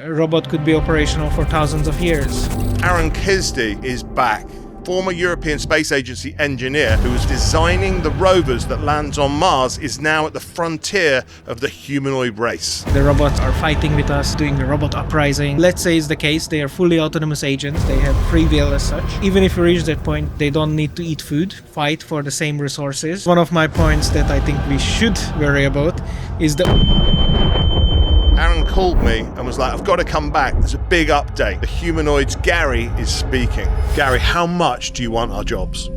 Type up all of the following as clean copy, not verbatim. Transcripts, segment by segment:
A robot could be operational for thousands of years. Aron Kisdi is back. Former European Space Agency engineer who was designing the rovers that lands on Mars is now at the frontier of the humanoid race. The robots are fighting with us, doing the robot uprising. Let's say it's the case, they are fully autonomous agents, they have free will as such. Even if we reach that point, they don't need to eat food, fight for the same resources. One of my points that I think we should worry about is Aron called me and was like, I've got to come back. There's a big update. The Humanoids, Gary is speaking. Gary, how much do you want our jobs?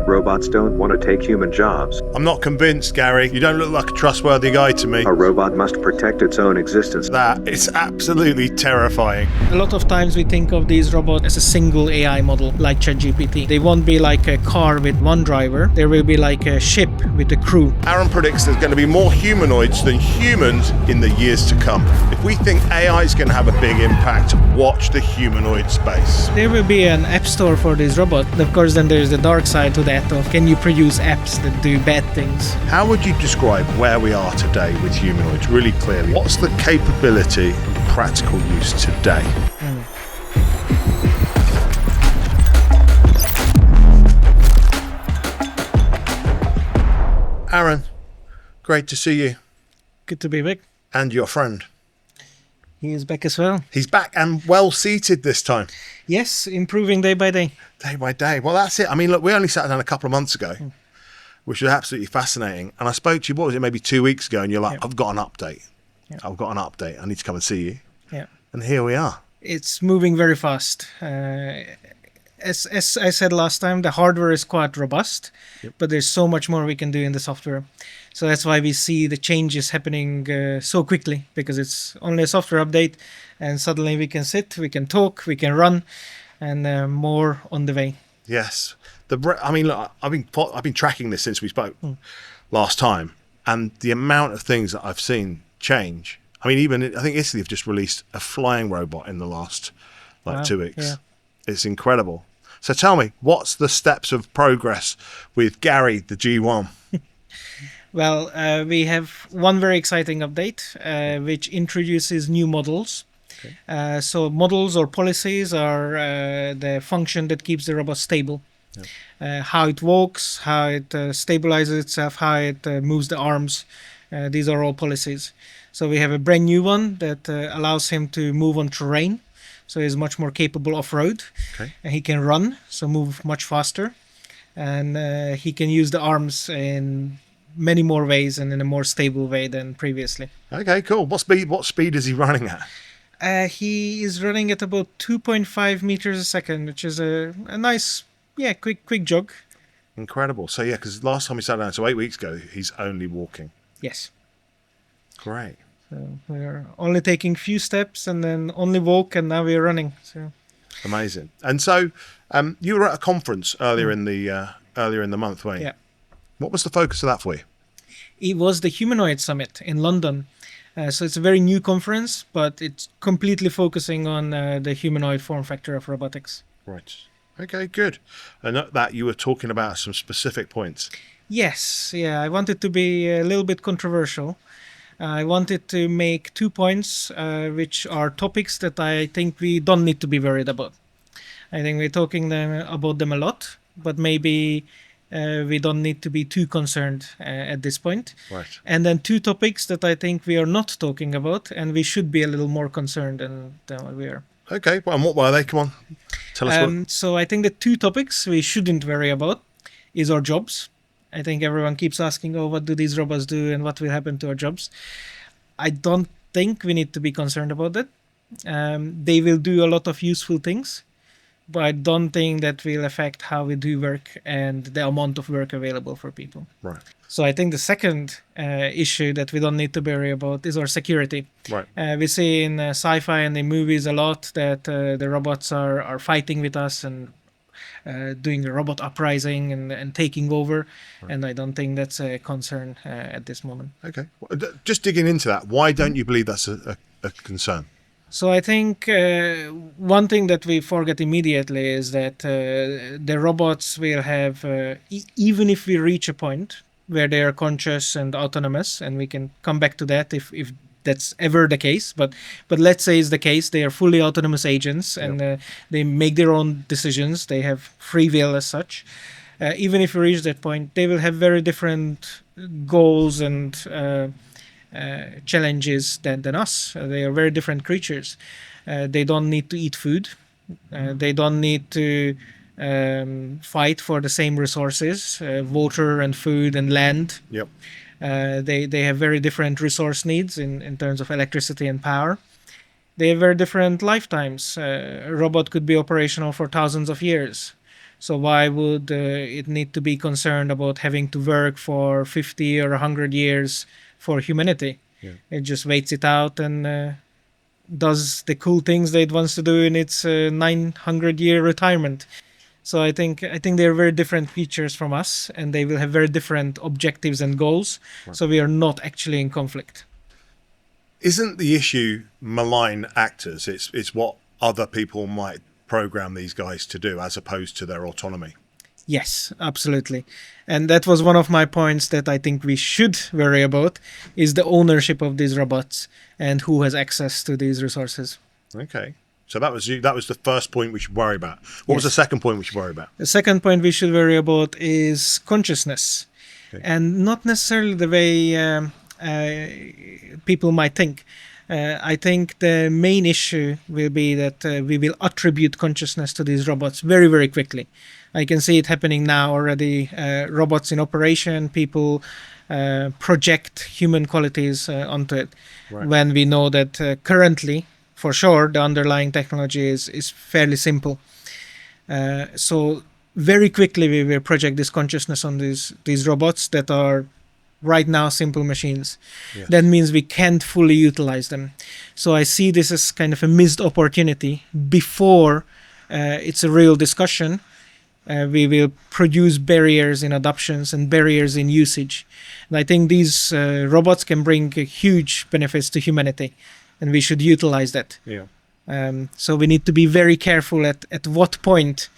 Robots don't want to take human jobs. I'm not convinced, Gary. You don't look like a trustworthy guy to me. A robot must protect its own existence. That is absolutely terrifying. A lot of times we think of these robots as a single AI model, like ChatGPT. They won't be like a car with one driver. There will be like a ship with a crew. Aron predicts there's going to be more humanoids than humans in the years to come. If we think AI is going to have a big impact, watch the humanoid space. There will be an app store for this robot. Of course, then there's the dark side to that of can you produce apps that do bad things? How would you describe where we are today with humanoids really clearly? What's the capability and practical use today? Aron, great to see you. Good to be back. And your friend. He is back as well. He's back and well seated this time. Yes, improving day by day. Day by day. Well, that's it. I mean, look, we only sat down a couple of months ago, which was absolutely fascinating. And I spoke to you, what was it, maybe 2 weeks ago, and you're like, Yep. I've got an update. Yep. I've got an update. I need to come and see you. Yeah. And here we are. It's moving very fast. As I said last time, the hardware is quite robust, but there's so much more we can do in the software. So that's why we see the changes happening so quickly, because it's only a software update, and suddenly we can sit, we can talk, we can run, and more on the way. Yes. I mean, look, I've been tracking this since we spoke last time, and the amount of things that I've seen change. I mean, I think Italy have just released a flying robot in the last 2 weeks. Yeah. It's incredible. So tell me, what's the steps of progress with Gary, the G1? Well, we have one very exciting update, which introduces new models. Okay. So models or policies are the function that keeps the robot stable. Yeah. How it walks, how it stabilizes itself, how it moves the arms. These are all policies. So we have a brand new one that allows him to move on terrain. So he's much more capable off-road. Okay. And he can run, so move much faster. And he can use the arms in many more ways and in a more stable way than previously. Okay, cool. What speed is he running at? He is running at about 2.5 meters a second, which is a nice, quick jog. Incredible. So because last time we sat down, so 8 weeks ago, he's only walking. Yes. Great. So we're only taking few steps and then only walk, and now we're running. So amazing. And so you were at a conference earlier in the month, weren't you? Yeah. What was the focus of that for you? It was the Humanoid Summit in London. So it's a very new conference, but it's completely focusing on the humanoid form factor of robotics. Right. Okay, good. And that you were talking about some specific points. Yes. Yeah, I wanted to be a little bit controversial. I wanted to make 2 points, which are topics that I think we don't need to be worried about. I think we're talking about them a lot, but maybe we don't need to be too concerned at this point. Right. And then 2 topics that I think we are not talking about, and we should be a little more concerned than what we are. Okay, well, and what were they? Come on, tell us what. So I think the 2 topics we shouldn't worry about is our jobs. I think everyone keeps asking, what do these robots do and what will happen to our jobs? I don't think we need to be concerned about that. They will do a lot of useful things, but I don't think that will affect how we do work and the amount of work available for people. Right. So I think the second issue that we don't need to worry about is our security. Right. We see in sci-fi and in movies a lot that the robots are fighting with us and doing a robot uprising and taking over. Right. And I don't think that's a concern at this moment. Okay. Just digging into that, why don't you believe that's a concern? So I think one thing that we forget immediately is that the robots will have, even if we reach a point where they are conscious and autonomous, and we can come back to that if that's ever the case, but let's say it's the case. They are fully autonomous agents, and they make their own decisions. They have free will as such. Even if we reach that point, they will have very different goals and challenges than us. They are very different creatures. They don't need to eat food. They don't need to fight for the same resources, water and food and land. Yep. They have very different resource needs in terms of electricity and power. They have very different lifetimes. A robot could be operational for thousands of years. So why would it need to be concerned about having to work for 50 or 100 years for humanity? Yeah. It just waits it out and does the cool things that it wants to do in its 900-year retirement. So I think they're very different creatures from us, and they will have very different objectives and goals. Right. So we are not actually in conflict. Isn't the issue malign actors? It's what other people might program these guys to do as opposed to their autonomy. Yes, absolutely. And that was one of my points that I think we should worry about, is the ownership of these robots and who has access to these resources. Okay. So that was the first point we should worry about. What was the second point we should worry about? The second point we should worry about is consciousness. Okay. And not necessarily the way people might think. I think the main issue will be that we will attribute consciousness to these robots very, very quickly. I can see it happening now already. Robots in operation, people project human qualities onto it. Right. When we know that currently, for sure, the underlying technology is fairly simple. So very quickly we will project this consciousness on these robots that are right now simple machines. Yes. That means we can't fully utilize them. So I see this as kind of a missed opportunity. Before it's a real discussion, we will produce barriers in adoptions and barriers in usage. And I think these robots can bring huge benefits to humanity, and we should utilize that. Yeah. So we need to be very careful at what point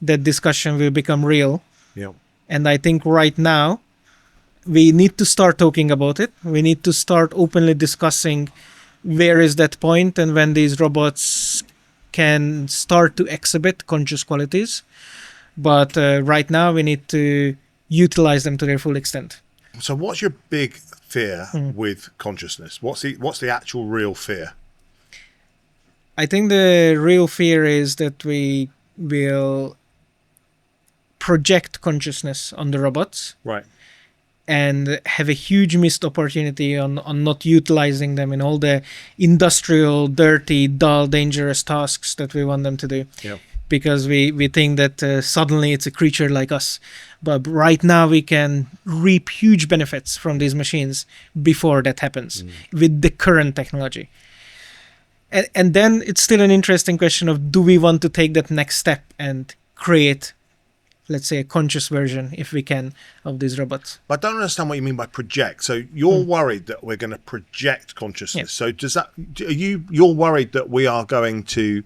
that discussion will become real. Yeah. And I think right now, we need to start talking about it. We need to start openly discussing where is that point and when these robots can start to exhibit conscious qualities. But right now we need to utilize them to their full extent. So what's your big fear with consciousness? What's the actual real fear? I think the real fear is that we will project consciousness on the robots. Right. And have a huge missed opportunity on not utilizing them in all the industrial, dirty, dull, dangerous tasks that we want them to do. Yep. Because we think that suddenly it's a creature like us. But right now we can reap huge benefits from these machines before that happens with the current technology. And then it's still an interesting question of, do we want to take that next step and create, let's say, a conscious version, if we can, of these robots? But I don't understand what you mean by project. So you're worried that we're going to project consciousness. Yeah. So does that, you're worried that we are going to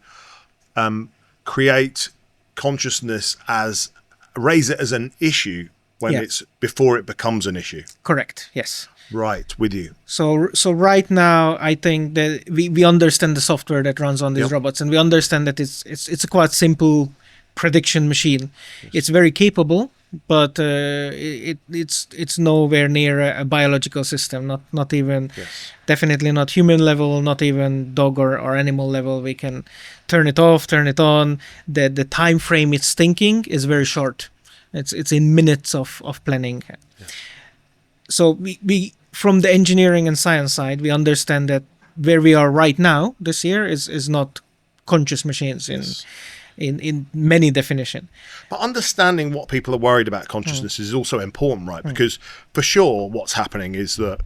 create consciousness raise it as an issue when it's before it becomes an issue? Correct. Yes. Right, with you. So right now, I think that we understand the software that runs on these robots, and we understand that it's a quite simple prediction machine. Yes. It's very capable, but it's nowhere near a biological system. Not even, definitely not human level, not even dog or animal level. We can turn it off, turn it on. The time frame it's thinking is very short. It's in minutes of planning. Yeah. So we from the engineering and science side, we understand that where we are right now this year is not conscious machines in many definition. But understanding what people are worried about consciousness is also important, right? Because for sure what's happening is that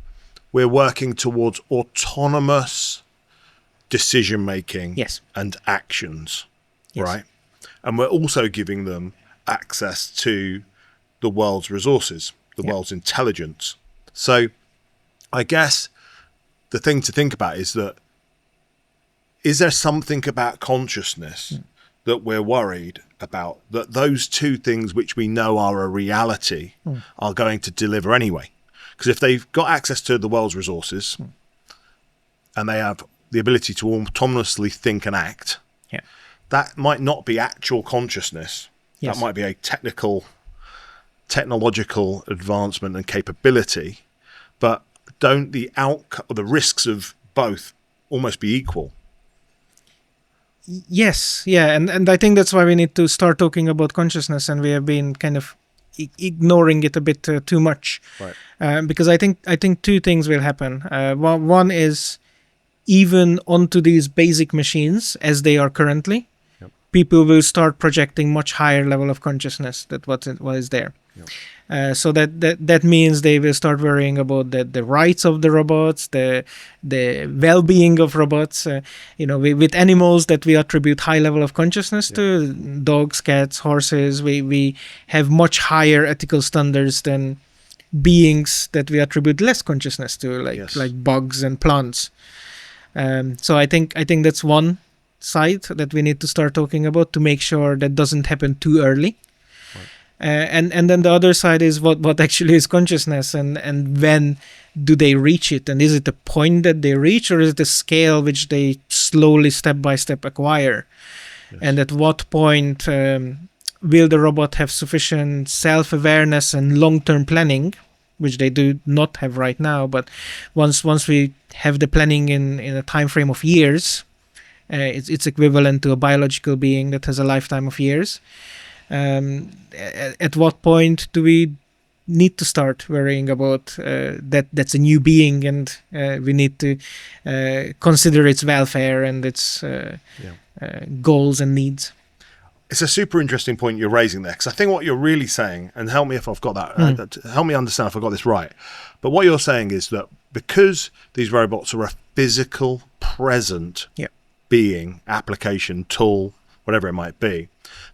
we're working towards autonomous decision making and actions, right? And we're also giving them access to the world's resources, the world's intelligence. So I guess the thing to think about is that, is there something about consciousness that we're worried about, that those two things which we know are a reality are going to deliver anyway? Because if they've got access to the world's resources, and they have the ability to autonomously think and act. Yeah. That might not be actual consciousness. Yes. That might be a technological advancement and capability, but don't the risks of both almost be equal? Yes, yeah, and I think that's why we need to start talking about consciousness, and we have been kind of ignoring it a bit too much. Right. Because I think two things will happen. One is, even onto these basic machines as they are currently, Yep. people will start projecting much higher level of consciousness than what is there. Yep. So that means they will start worrying about the rights of the robots, the well-being of robots. With animals that we attribute high level of consciousness to, dogs, cats, horses, we have much higher ethical standards than beings that we attribute less consciousness to, like bugs and plants. So I think that's one side that we need to start talking about to make sure that doesn't happen too early. And then the other side is what actually is consciousness, and when do they reach it, and is it a point that they reach, or is it a scale which they slowly step by step acquire? Yes. And at what point will the robot have sufficient self-awareness and long-term planning, which they do not have right now, but once we have the planning in a time frame of years, it's equivalent to a biological being that has a lifetime of years. At what point do we need to start worrying about that's a new being, and we need to consider its welfare and its goals and needs? It's a super interesting point you're raising there, because I think what you're really saying, and help me if I've got that, help me understand if I've got this right, but what you're saying is that because these robots are a physical, present being, application, tool, whatever it might be,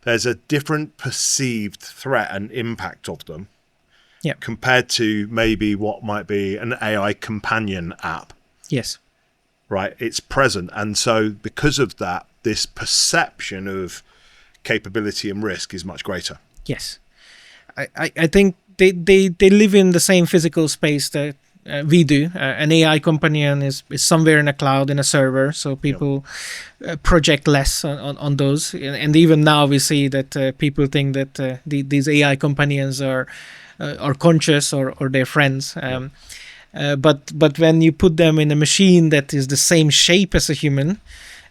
there's a different perceived threat and impact of them compared to maybe what might be an AI companion app. Yes. Right? It's present. And so because of that, this perception of capability and risk is much greater. Yes. I think they live in the same physical space that we do. An AI companion is somewhere in a cloud, in a server, so people project less on those. And even now we see that people think that these AI companions are conscious or they're friends. But when you put them in a machine that is the same shape as a human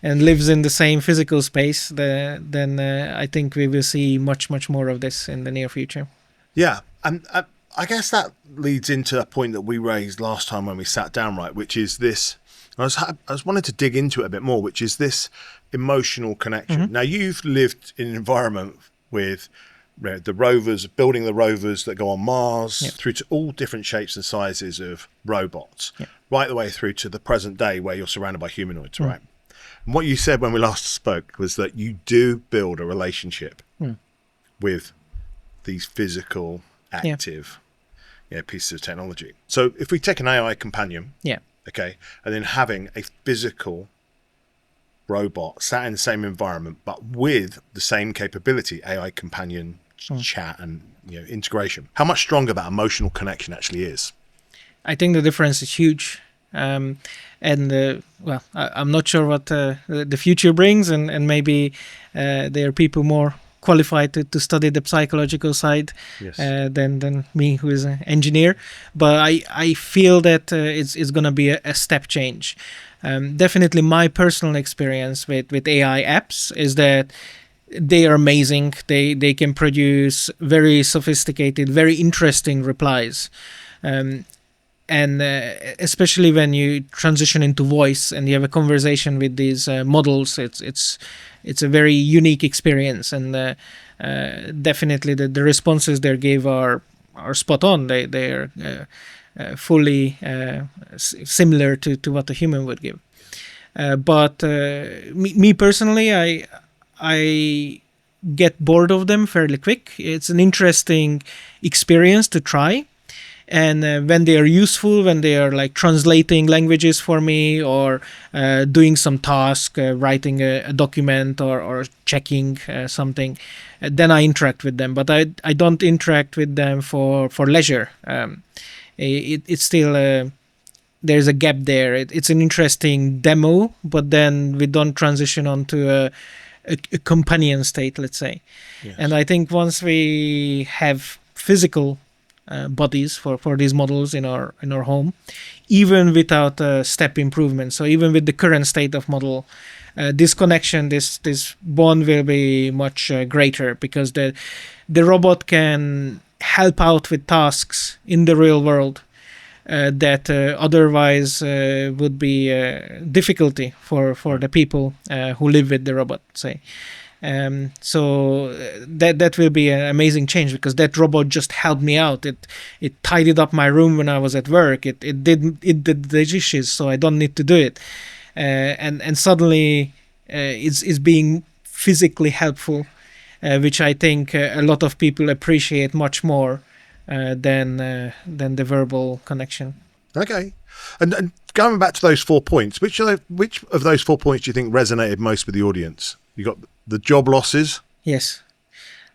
and lives in the same physical space, then I think we will see much more of this in the near future. Yeah, and I guess that leads into a point that we raised last time when we sat down, right? Which is this. I was wanting to dig into it a bit more, which is this emotional connection. Mm-hmm. Now, you've lived in an environment with the rovers, building the rovers that go on Mars, through to all different shapes and sizes of robots, right the way through to the present day where you're surrounded by humanoids, right? And what you said when we last spoke was that you do build a relationship with these physical, active pieces of technology. So if we take an AI companion, okay, and then having a physical robot sat in the same environment but with the same capability, AI companion chat and integration, how much stronger that emotional connection actually is? I think the difference is huge. I'm not sure what the future brings, and maybe there are people more qualified to study the psychological side than me, who is an engineer. But I feel that it's going to be a step change. Definitely my personal experience with AI apps is that they are amazing. They can produce very sophisticated, very interesting replies. And especially when you transition into voice and you have a conversation with these models, it's a very unique experience, and definitely the responses they give are spot on. They are fully similar to what a human would give. But me personally, I get bored of them fairly quick. It's an interesting experience to try. And when they are useful, when they are like translating languages for me, or doing some task, writing a document, or checking something, then I interact with them. But I don't interact with them for leisure. It's still there's a gap there. It's an interesting demo, but then we don't transition onto a companion state, let's say. Yes. And I think once we have physical bodies for these models in our home, even without step improvement, so even with the current state of model, this connection, this bond will be much greater, because the robot can help out with tasks in the real world that otherwise would be difficulty for the people who live with the robot, say. So that will be an amazing change, because that robot just helped me out. It tidied up my room when I was at work. It did the dishes, so I don't need to do it. And suddenly it's being physically helpful, which I think a lot of people appreciate much more than the verbal connection. Okay, and going back to those 4 points, which of those 4 points do you think resonated most with the audience? You got the job losses. Yes.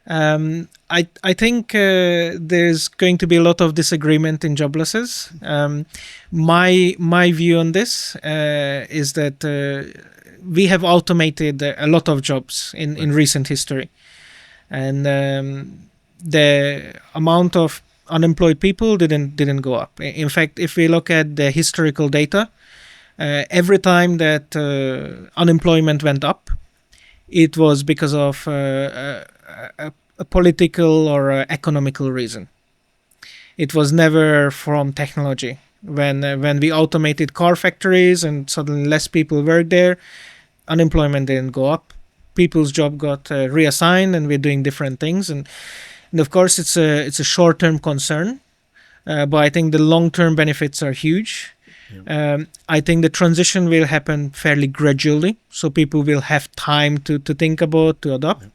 I think there's going to be a lot of disagreement in job losses. My view on this is that we have automated a lot of jobs in recent history, and the amount of unemployed people didn't go up. In fact, if we look at the historical data, every time that unemployment went up, it was because of a political or economical reason. It was never from technology. When we automated car factories and suddenly less people worked there, unemployment didn't go up. People's job got reassigned, and we're doing different things. And of course, it's a short-term concern, but I think the long-term benefits are huge. I think the transition will happen fairly gradually, so people will have time to think about, to adopt.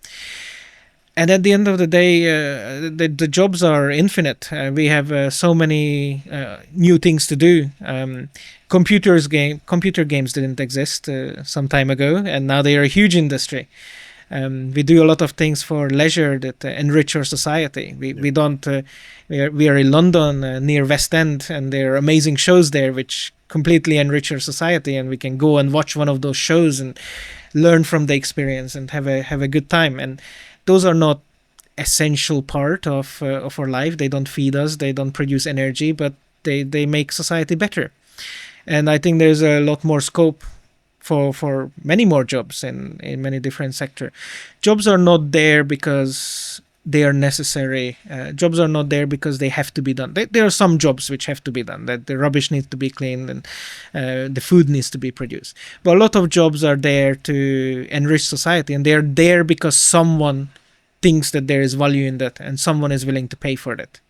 And at the end of the day, the jobs are infinite. We have so many new things to do. Computer games didn't exist some time ago, and now they are a huge industry. We do a lot of things for leisure that enrich our society. We are in London near West End, and there are amazing shows there which completely enrich our society, and we can go and watch one of those shows and learn from the experience and have a good time. And those are not essential part of our life. They don't feed us, they don't produce energy, but they make society better. And I think there's a lot more scope for many more jobs in many different sectors. Jobs are not there because they are necessary. Jobs are not there because they have to be done. There are some jobs which have to be done, that the rubbish needs to be cleaned and the food needs to be produced. But a lot of jobs are there to enrich society, and they're there because someone thinks that there is value in that and someone is willing to pay for that.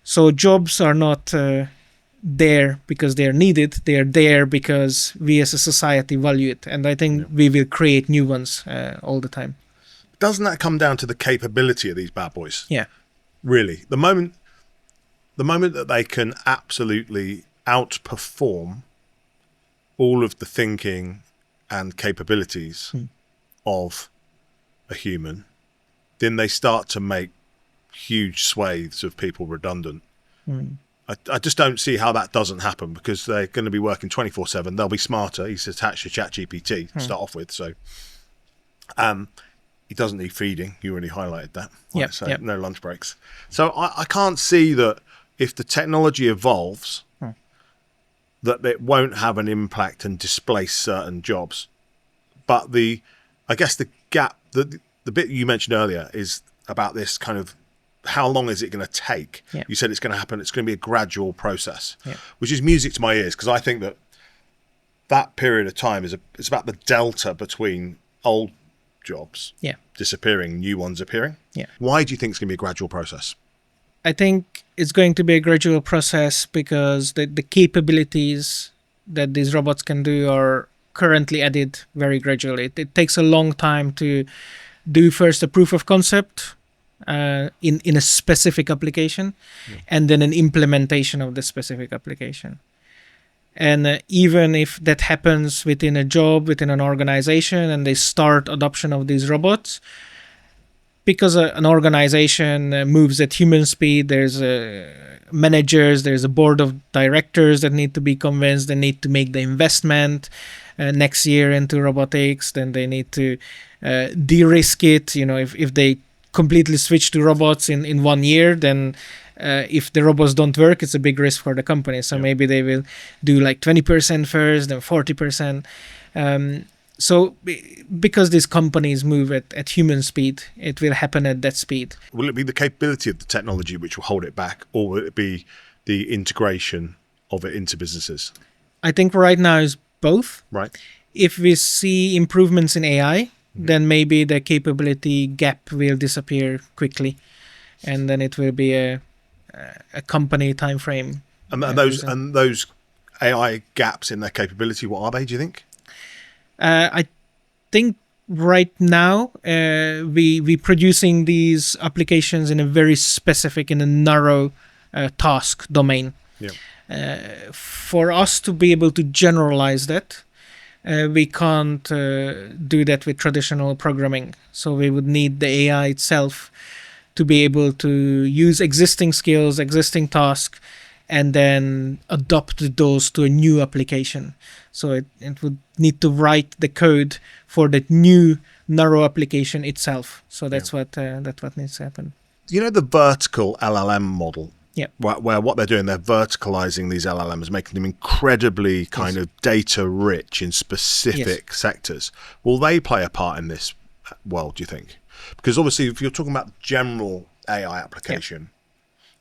So jobs are not there because they are needed. They are there because we as a society value it, and I think we will create new ones all the time. Doesn't that come down to the capability of these bad boys? Yeah. Really, the moment that they can absolutely outperform all of the thinking and capabilities of a human, then they start to make huge swathes of people redundant. I just don't see how that doesn't happen, because they're going to be working 24/7. They'll be smarter. He's attached to ChatGPT to start off with, so he doesn't need feeding. You already highlighted that. Yep. No lunch breaks. So I can't see that if the technology evolves, that it won't have an impact and displace certain jobs. But I guess the gap, the bit you mentioned earlier is about this kind of, how long is it going to take? Yeah. You said it's going to happen. It's going to be a gradual process, which is music to my ears, because I think that period of time it's about the delta between old jobs disappearing, new ones appearing. Yeah. Why do you think it's going to be a gradual process? I think it's going to be a gradual process because the capabilities that these robots can do are currently added very gradually. It takes a long time to do first a proof of concept in a specific application, and then an implementation of the specific application. And even if that happens within a job, within an organization, and they start adoption of these robots, because an organization moves at human speed, there's managers, there's a board of directors that need to be convinced, they need to make the investment next year into robotics, then they need to de-risk it. If they completely switch to robots in 1 year, then if the robots don't work, it's a big risk for the company. So maybe they will do like 20% first, then 40%. So because these companies move at human speed, it will happen at that speed. Will it be the capability of the technology which will hold it back, or will it be the integration of it into businesses? I think right now is both. Right. If we see improvements in AI, then maybe the capability gap will disappear quickly, and then it will be a company time frame. And those AI gaps in their capability, what are they, do you think? I think right now we producing these applications in a very specific, in a narrow task domain. Yeah. For us to be able to generalize that, we can't do that with traditional programming. So we would need the AI itself to be able to use existing skills, existing tasks, and then adopt those to a new application. So it would need to write the code for that new narrow application itself. So that's what needs to happen. You know the vertical LLM model? Yeah. Where what they're doing, they're verticalizing these LLMs, making them incredibly kind of data rich in specific sectors. Will they play a part in this world, do you think? Because obviously if you're talking about general AI application,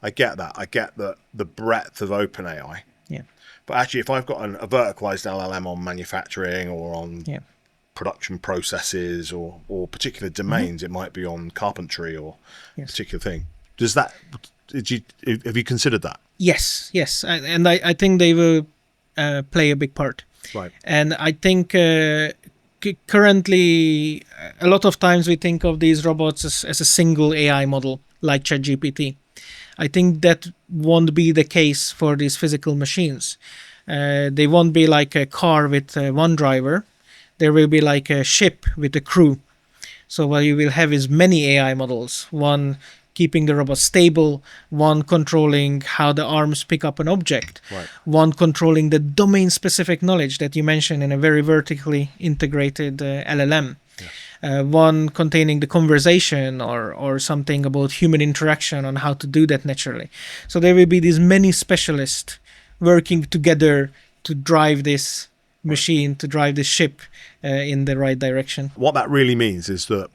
I get that. I get the breadth of open AI. Yeah. But actually, if I've got a verticalized LLM on manufacturing or on production processes or particular domains, it might be on carpentry or a particular thing. Does that, have you considered that? Yes. And I think they will play a big part. Right. And I think currently, a lot of times we think of these robots as a single AI model like ChatGPT. I think that won't be the case for these physical machines. They won't be like a car with one driver. There will be like a ship with a crew. So what you will have is many AI models, one keeping the robot stable, one controlling how the arms pick up an object, one controlling the domain-specific knowledge that you mentioned in a very vertically integrated LLM. One containing the conversation or something about human interaction on how to do that naturally. So there will be these many specialists working together to drive this machine, to drive this ship in the right direction. What that really means is that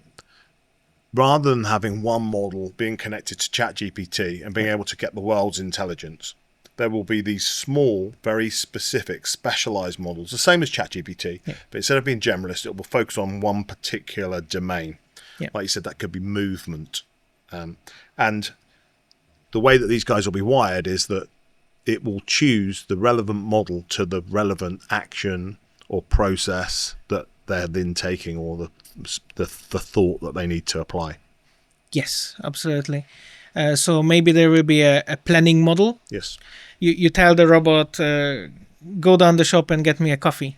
rather than having one model being connected to ChatGPT and being able to get the world's intelligence, there will be these small, very specific, specialized models, the same as ChatGPT, but instead of being generalist, it will focus on one particular domain. Like you said, that could be movement. And the way that these guys will be wired is that it will choose the relevant model to the relevant action or process that they're then taking, or the thought that they need to apply. Yes, absolutely. So maybe there will be a planning model. Yes. You tell the robot, go down the shop and get me a coffee.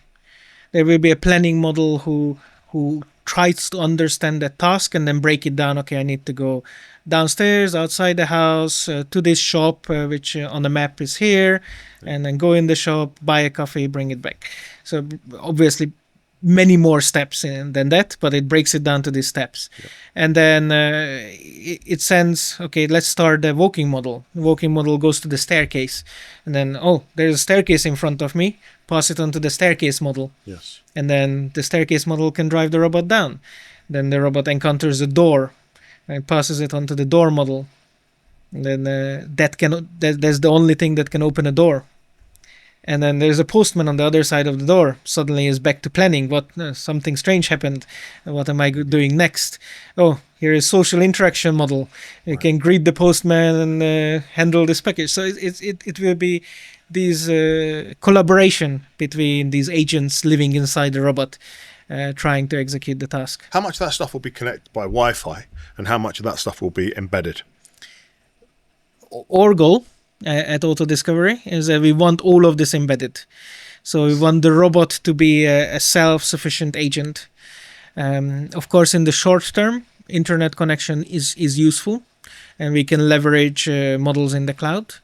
There will be a planning model who tries to understand that task and then break it down. Okay, I need to go downstairs, outside the house, to this shop, which on the map is here, and then go in the shop, buy a coffee, bring it back. So obviously many more steps than that, but it breaks it down to these steps. And then it sends, okay, let's start the walking model. The walking model goes to the staircase, and then, oh, there's a staircase in front of me, pass it on to the staircase model. Yes. And then the staircase model can drive the robot down. Then the robot encounters a door and passes it onto the door model. And then that's the only thing that can open a door. And then there's a postman on the other side of the door. Suddenly is back to planning. Something strange happened. What am I doing next? Oh, here is social interaction model. You can greet the postman and handle this package. So it will be this collaboration between these agents living inside the robot, trying to execute the task. How much of that stuff will be connected by Wi-Fi, and how much of that stuff will be embedded? Our goal at Auto Discovery is that we want all of this embedded. So we want the robot to be a self-sufficient agent. Of course, in the short term, internet connection is useful, and we can leverage models in the cloud.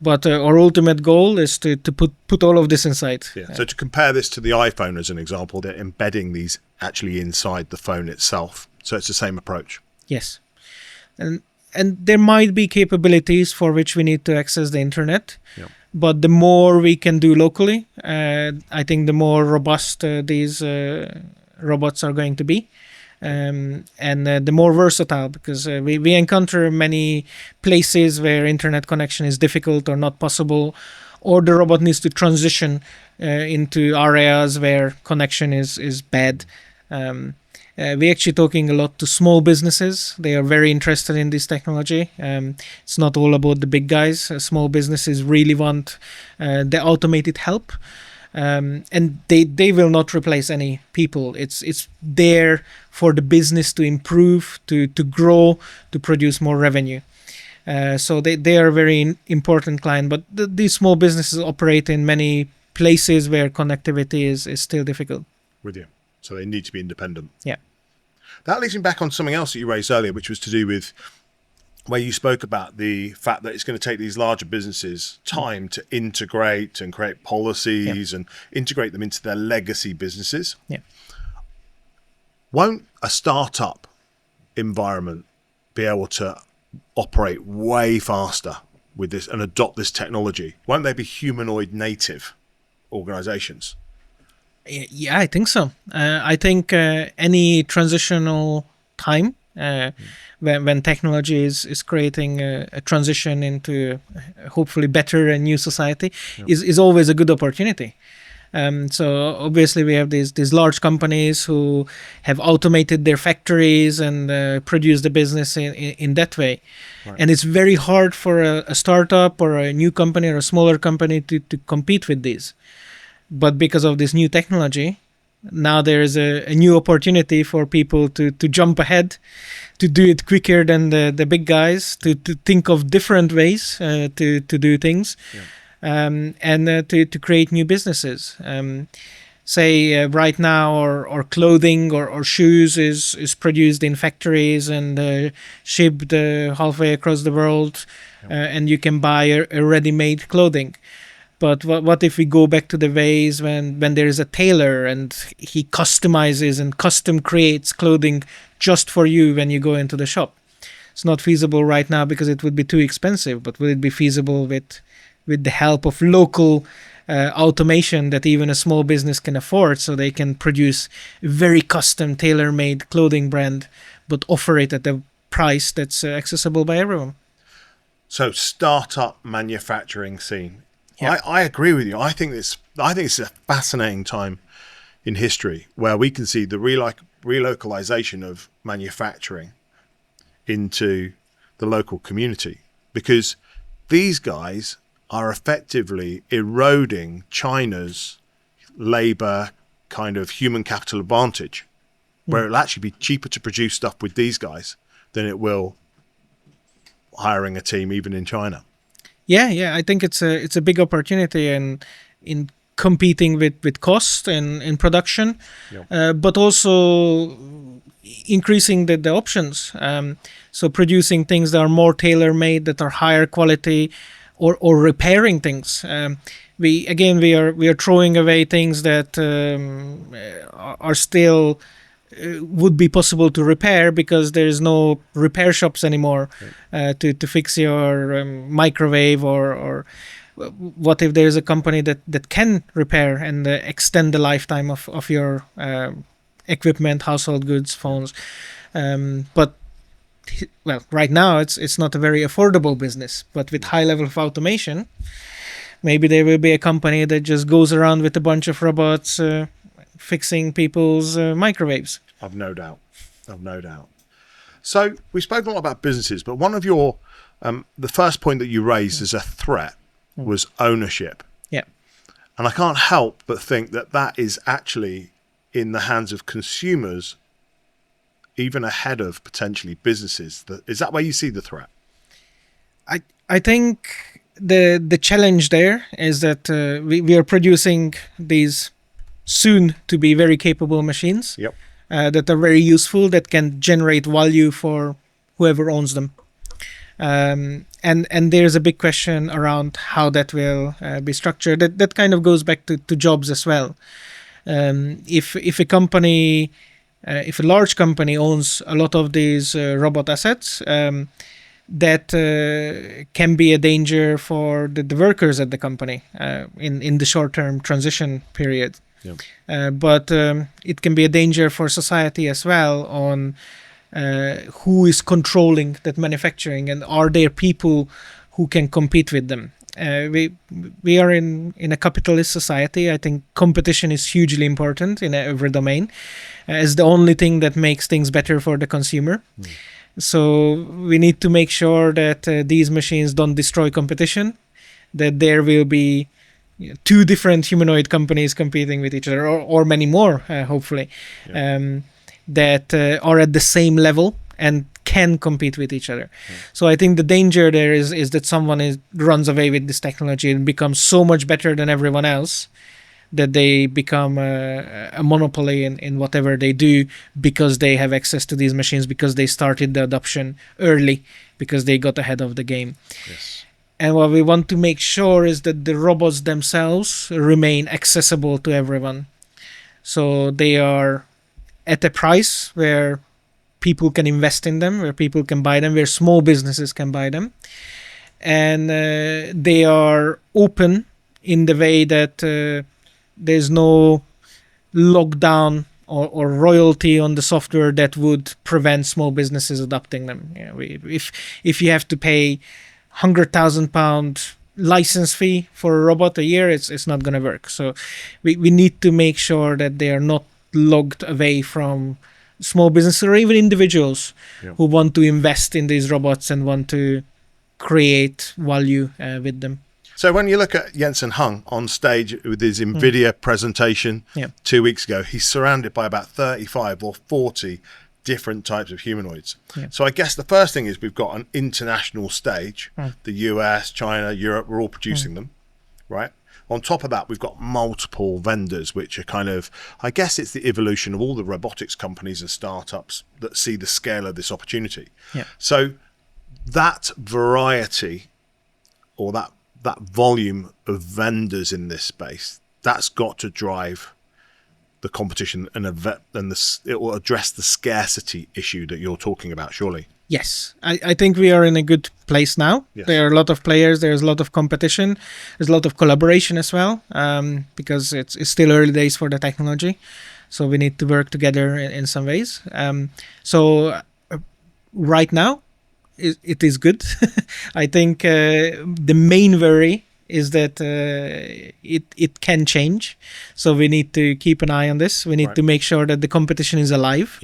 But our ultimate goal is to put all of this inside. Yeah. So to compare this to the iPhone as an example, they're embedding these actually inside the phone itself. So it's the same approach. Yes. And there might be capabilities for which we need to access the internet. Yeah. But the more we can do locally, I think the more robust these robots are going to be. And the more versatile, because we encounter many places where internet connection is difficult or not possible, or the robot needs to transition into areas where connection is bad. We're actually talking a lot to small businesses. They are very interested in this technology. It's not all about the big guys. Small businesses really want the automated help. And they will not replace any people. It's there for the business to improve, to grow, to produce more revenue. So they are a very important client. But these small businesses operate in many places where connectivity is still difficult. With you. So they need to be independent. Yeah. That leads me back on something else that you raised earlier, which was to do with where you spoke about the fact that it's going to take these larger businesses time to integrate and create policies and integrate them into their legacy businesses. Yeah. Won't a startup environment be able to operate way faster with this and adopt this technology? Won't they be humanoid native organizations? Yeah, I think so. I think any transitional time when technology is creating a transition into hopefully better and new society is always a good opportunity. So obviously we have these large companies who have automated their factories and produce the business in that way. Right. And it's very hard for a startup or a new company or a smaller company to compete with these. But because of this new technology, now there is a new opportunity for people to jump ahead, to do it quicker than the big guys, to think of different ways to do things, and to create new businesses. Say right now, or clothing or shoes is produced in factories and shipped halfway across the world, and you can buy a ready-made clothing. But what if we go back to the ways when there is a tailor and he customizes and custom creates clothing just for you when you go into the shop? It's not feasible right now because it would be too expensive, but will it be feasible with the help of local automation that even a small business can afford, so they can produce a very custom tailor-made clothing brand but offer it at a price that's accessible by everyone? So startup manufacturing scene. Yeah. I agree with you. I think it's a fascinating time in history where we can see the relocalization of manufacturing into the local community, because these guys are effectively eroding China's labor kind of human capital advantage, where it'll actually be cheaper to produce stuff with these guys than it will hiring a team even in China. Yeah, I think it's a big opportunity in competing with cost and in production, but also increasing the options. So producing things that are more tailor-made, that are higher quality, or repairing things. We are throwing away things that are still would be possible to repair because there is no repair shops anymore to fix your microwave, or what if there's a company that can repair and extend the lifetime of your equipment, household goods, phones. But right now it's not a very affordable business, but with high level of automation, maybe there will be a company that just goes around with a bunch of robots fixing people's microwaves. I've no doubt. So we've spoken a lot about businesses, but one of your the first point that you raised as a threat was ownership. Yeah. And I can't help but think that is actually in the hands of consumers, even ahead of potentially businesses. Is that where you see the threat? I think the challenge there is that we are producing these soon to be very capable machines. Yep. that are very useful, that can generate value for whoever owns them. And there's a big question around how that will be structured. That kind of goes back to jobs as well. If a company, if a large company owns a lot of these robot assets, that can be a danger for the workers at the company in the short-term transition period. But it can be a danger for society as well on who is controlling that manufacturing, and are there people who can compete with them. We are in a capitalist society. I think competition is hugely important in every domain, as the only thing that makes things better for the consumer. So we need to make sure that these machines don't destroy competition, that there will be two different humanoid companies competing with each other, or many more, hopefully, that are at the same level and can compete with each other. So I think the danger there is that someone runs away with this technology and becomes so much better than everyone else that they become a monopoly in whatever they do, because they have access to these machines, because they started the adoption early, because they got ahead of the game. Yes. And what we want to make sure is that the robots themselves remain accessible to everyone. So they are at a price where people can invest in them, where people can buy them, where small businesses can buy them. And they are open in the way that there's no lockdown or royalty on the software that would prevent small businesses adopting them. If you have to pay £100,000 license fee for a robot a year, it's not going to work. So we need to make sure that they are not locked away from small businesses or even individuals who want to invest in these robots and want to create value with them. So when you look at Jensen Huang on stage with his NVIDIA presentation 2 weeks ago, he's surrounded by about 35 or 40 different types of humanoids. So I guess the first thing is we've got an international stage. The US, China, Europe, we're all producing them, right? On top of that, we've got multiple vendors, which are kind of, I guess it's the evolution of all the robotics companies and startups that see the scale of this opportunity. So that variety, or that volume of vendors in this space, that's got to drive the competition, and it will address the scarcity issue that you're talking about, surely. Yes, I think we are in a good place now. There are a lot of players, there's a lot of competition, there's a lot of collaboration as well, because it's still early days for the technology. So we need to work together in some ways. So right now, it is good. I think the main worry is that it can change. So we need to keep an eye on this. We need to make sure that the competition is alive.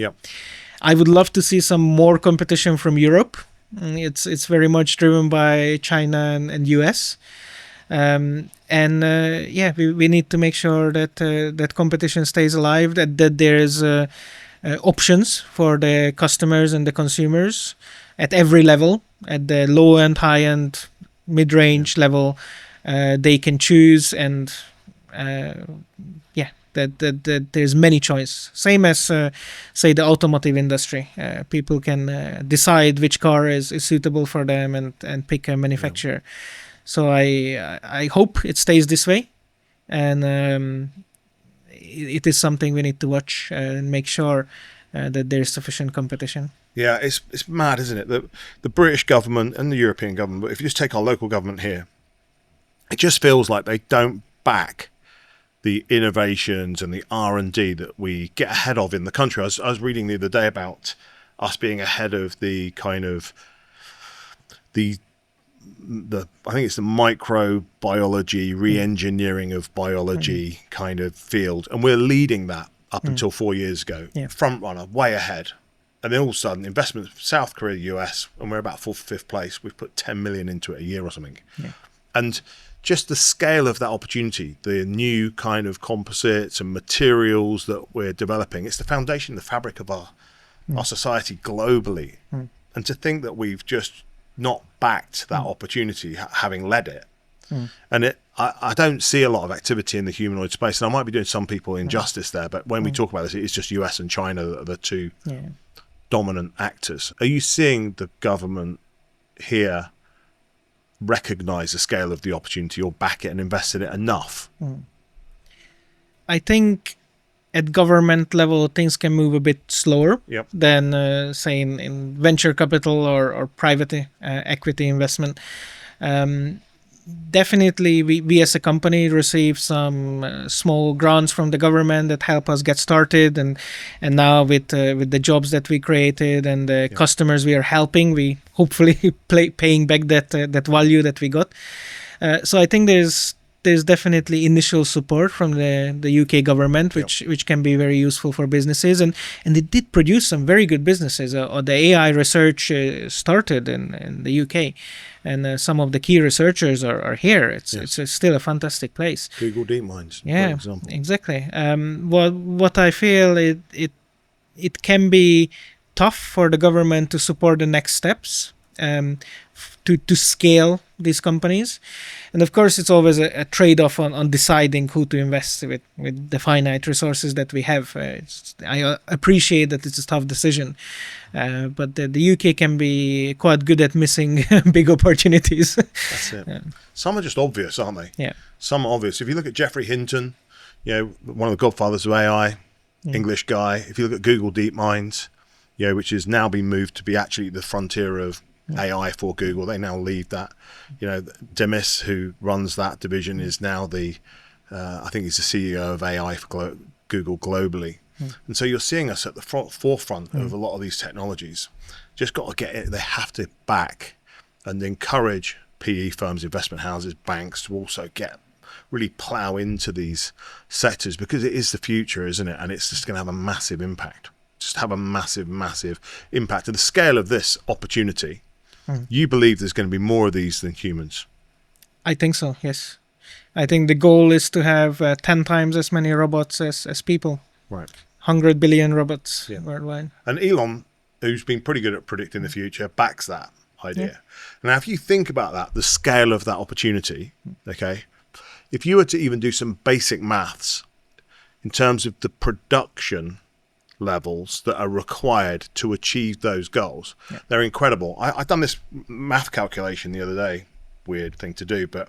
I would love to see some more competition from Europe. It's very much driven by China and US. We need to make sure that that competition stays alive, that there's options for the customers and the consumers at every level, at the low end, high end, mid-range level. They can choose, and that there's many choices. Same as say the automotive industry. People can decide which car is suitable for them and pick a manufacturer. So I hope it stays this way, and it is something we need to watch and make sure that there's sufficient competition. Yeah, it's mad, isn't it? The British government and the European government, but if you just take our local government here, it just feels like they don't back the innovations and the R&D that we get ahead of in the country. I was reading the other day about us being ahead of the kind of the I think it's the microbiology, re-engineering of biology kind of field, and we're leading that up until 4 years ago. Front runner, way ahead. And then all of a sudden, investments from South Korea, US, and we're about 4th or 5th place. We've put 10 million into it a year or something. And just the scale of that opportunity, the new kind of composites and materials that we're developing, it's the foundation, the fabric of our society globally. And to think that we've just not backed that opportunity, having led it. And I don't see a lot of activity in the humanoid space, and I might be doing some people injustice there, but when we talk about this, it's just US and China that are the two dominant actors. Are you seeing the government here recognize the scale of the opportunity or back it and invest in it enough? I think at government level, things can move a bit slower than, say, in venture capital or private equity investment. Definitely, we as a company receive some small grants from the government that help us get started, and now with the jobs that we created and the customers we are helping, we hopefully paying back that value that we got. So I think there's definitely initial support from the UK government, which can be very useful for businesses, and it did produce some very good businesses. The AI research started in the UK, and some of the key researchers are here. It's still a fantastic place. Google DeepMinds, for example. Exactly. What I feel it can be tough for the government to support the next steps. To scale these companies, and of course it's always a trade-off on deciding who to invest with the finite resources that we have. I appreciate that it's a tough decision, but the UK can be quite good at missing big opportunities. That's it. Some are just obvious, aren't they? Yeah. Some are obvious. If you look at Geoffrey Hinton, one of the godfathers of AI, English guy. If you look at Google DeepMinds, which has now been moved to be actually the frontier of AI for Google. They now lead that. Demis, who runs that division, is now I think he's the CEO of AI for Google globally. And so you're seeing us at the forefront of a lot of these technologies. Just got to get it. They have to back and encourage PE firms, investment houses, banks to also really plow into these sectors, because it is the future, isn't it? And it's just going to have a massive impact. Just have a massive, massive impact. And the scale of this opportunity, you believe there's going to be more of these than humans? I think so, yes. I think the goal is to have 10 times as many robots as people. Right. 100 billion robots worldwide. And Elon, who's been pretty good at predicting the future, backs that idea. Now, if you think about that, the scale of that opportunity, okay, if you were to even do some basic maths in terms of the production levels that are required to achieve those goals, they're incredible. I've done this math calculation the other day, weird thing to do, but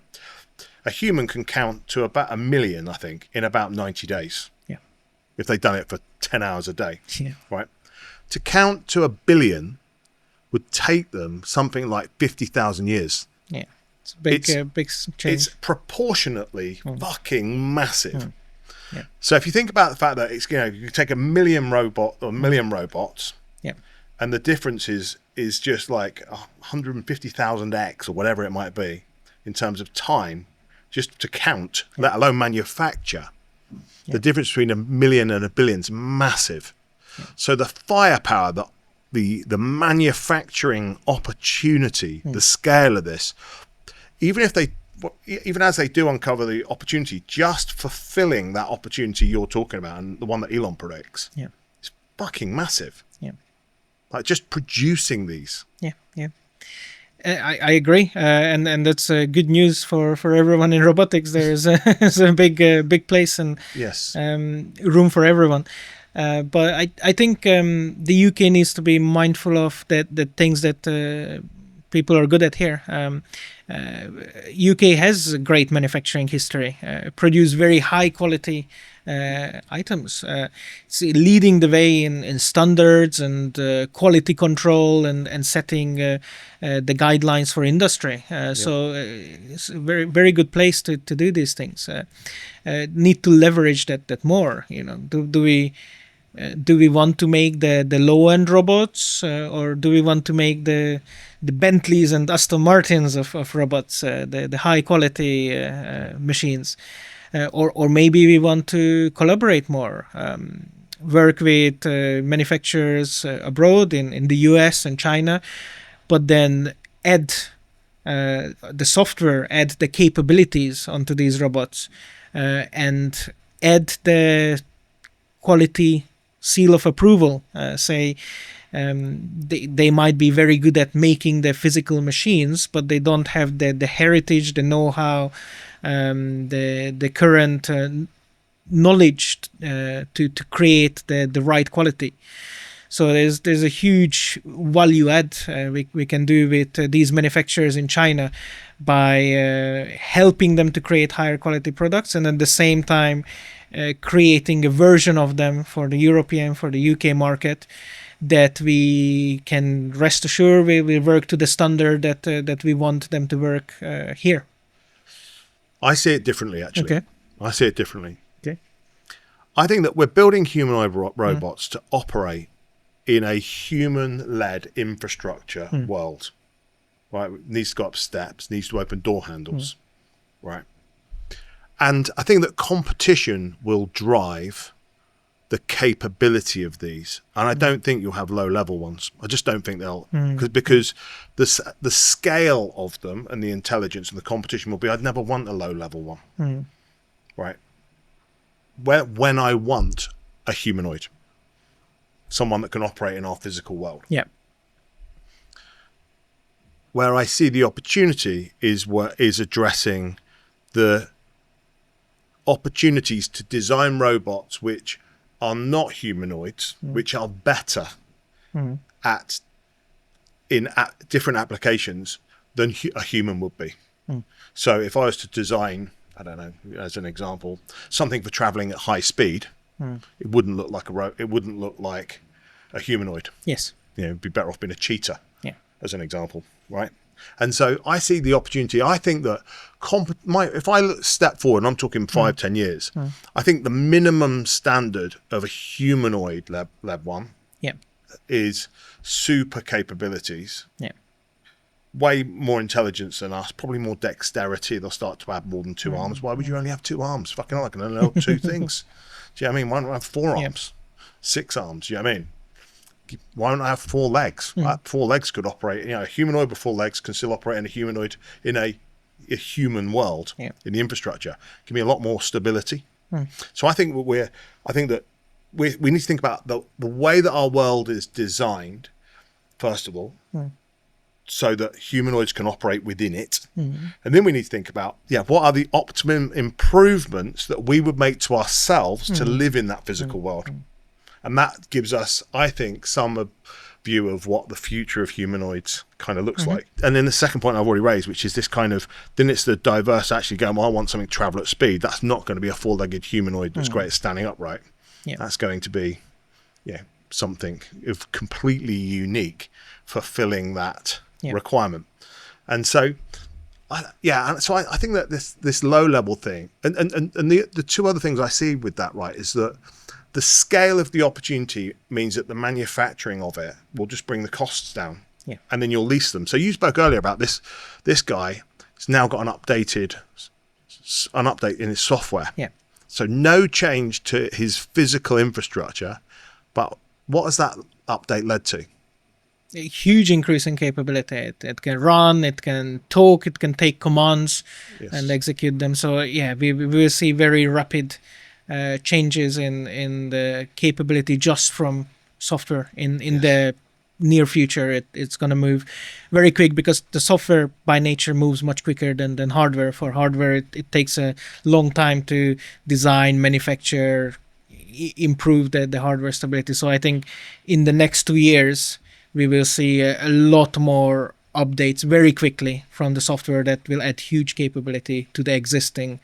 a human can count to about 1 million, I think, in about 90 days. If they've done it for 10 hours a day, right? To count to 1 billion would take them something like 50,000 years. It's a big change. It's proportionately fucking massive. So if you think about the fact that it's, you take 1 million robots, and the difference is just like 150,000x or whatever it might be in terms of time, just to count, let alone manufacture. The difference between 1 million and 1 billion is massive. So the firepower, the manufacturing opportunity, the scale of this, even as they do uncover the opportunity, just fulfilling that opportunity you're talking about, and the one that Elon predicts, it's fucking massive. Like just producing these. I agree, and that's good news for everyone in robotics. There's a big place and room for everyone. But I think the UK needs to be mindful of the things that people are good at here. UK has a great manufacturing history, produce very high quality items. It's leading the way in standards and quality control and setting the guidelines for industry. So it's a very, very good place to do these things. Need to leverage that more. Do we want to make the low end robots, or do we want to make the Bentleys and Aston Martins of robots, the high quality machines? Or maybe we want to collaborate more, work with manufacturers abroad in the US and China, but then add the software, add the capabilities onto these robots, and add the quality seal of approval. Say They might be very good at making the physical machines, but they don't have the heritage, the know-how, the current knowledge to create the right quality. So there's a huge value add we can do with these manufacturers in China by helping them to create higher quality products, and at the same time creating a version of them for the European, for the UK market, that we can rest assured we will work to the standard that we want them to work here. I see it differently, actually. Okay. I see it differently. Okay. I think that we're building humanoid robots to operate in a human-led infrastructure world, right? It needs to go up steps, needs to open door handles, right? And I think that competition will drive the capability of these. And I don't think you'll have low-level ones. I just don't think they'll, because the scale of them and the intelligence and the competition will be, I'd never want a low-level one, right? When I want a humanoid, someone that can operate in our physical world. Yeah. Where I see the opportunity is addressing the opportunities to design robots which are not humanoids, which are better at different applications than a human would be. So if I was to design, I don't know, as an example, something for traveling at high speed, it wouldn't look like it wouldn't look like a humanoid. Yes. You know, it'd be better off being a cheetah, as an example, right? And so I see the opportunity. I think that if I step forward, and I'm talking 5-10 years, I think the minimum standard of a humanoid lab one is super capabilities. Yeah. Way more intelligence than us, probably more dexterity. They'll start to have more than 2 arms. Why would you only have 2 arms? Fucking hell, I can only have 2 things. Do you know what I mean? Why don't I have 4 arms? 6 arms, do you know what I mean? Why don't I have 4 legs? 4 legs could operate, you know, a humanoid with 4 legs can still operate in a humanoid in a human world, in the infrastructure. Give me a lot more stability. So I think that we need to think about the way that our world is designed, first of all, so that humanoids can operate within it. And then we need to think about, what are the optimum improvements that we would make to ourselves to live in that physical world? And that gives us, I think, some view of what the future of humanoids kind of looks like. And then the second point I've already raised, which is this kind of, then it's the diverse actually going, well, I want something to travel at speed. That's not going to be a 4-legged humanoid that's great at standing upright. That's going to be, something of completely unique, fulfilling that requirement. And so, I think that this low-level thing, and the 2 other things I see with that, right, is that the scale of the opportunity means that the manufacturing of it will just bring the costs down, and then you'll lease them. So you spoke earlier about this guy has now got an update in his software. So no change to his physical infrastructure, but what has that update led to? A huge increase in capability. It can run, it can talk, it can take commands and execute them. So we will see very rapid changes in the capability just from software in the near future. It's going to move very quick, because the software by nature moves much quicker than hardware. For hardware, it takes a long time to design, manufacture, improve the hardware stability. So I think in the next 2 years we will see a lot more updates very quickly from the software that will add huge capability to the existing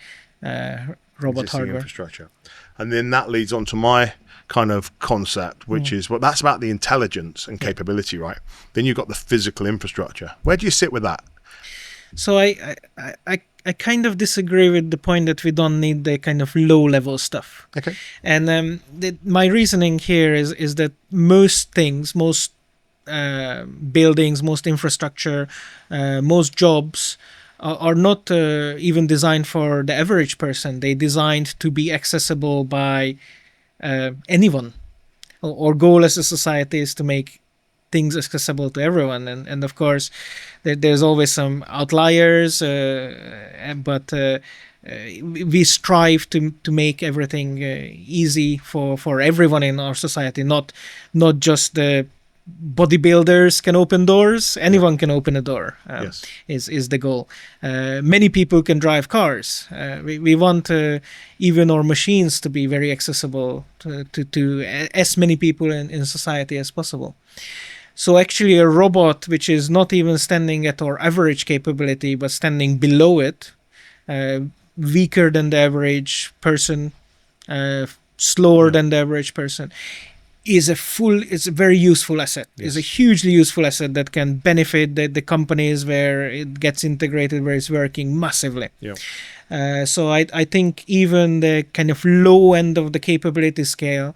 robot hardware infrastructure. And then that leads on to my kind of concept, which is, well, that's about the intelligence and capability, right? Then you've got the physical infrastructure. Where do you sit with that? So I kind of disagree with the point that we don't need the kind of low-level stuff. Okay. And my reasoning here is that most things, most buildings, most infrastructure, most jobs are not even designed for the average person. They're designed to be accessible by anyone. Our goal as a society is to make things accessible to everyone. And of course, there's always some outliers, but we strive to make everything easy for everyone in our society, not just the bodybuilders can open doors. Anyone can open a door. Yes. Is the goal. Many people can drive cars. We want even our machines to be very accessible to as many people in society as possible. So actually a robot which is not even standing at our average capability but standing below it, weaker than the average person, slower than the average person, is a very useful asset. Yes. Is a hugely useful asset that can benefit the companies where it gets integrated, where it's working massively. Yeah. So I think even the kind of low end of the capability scale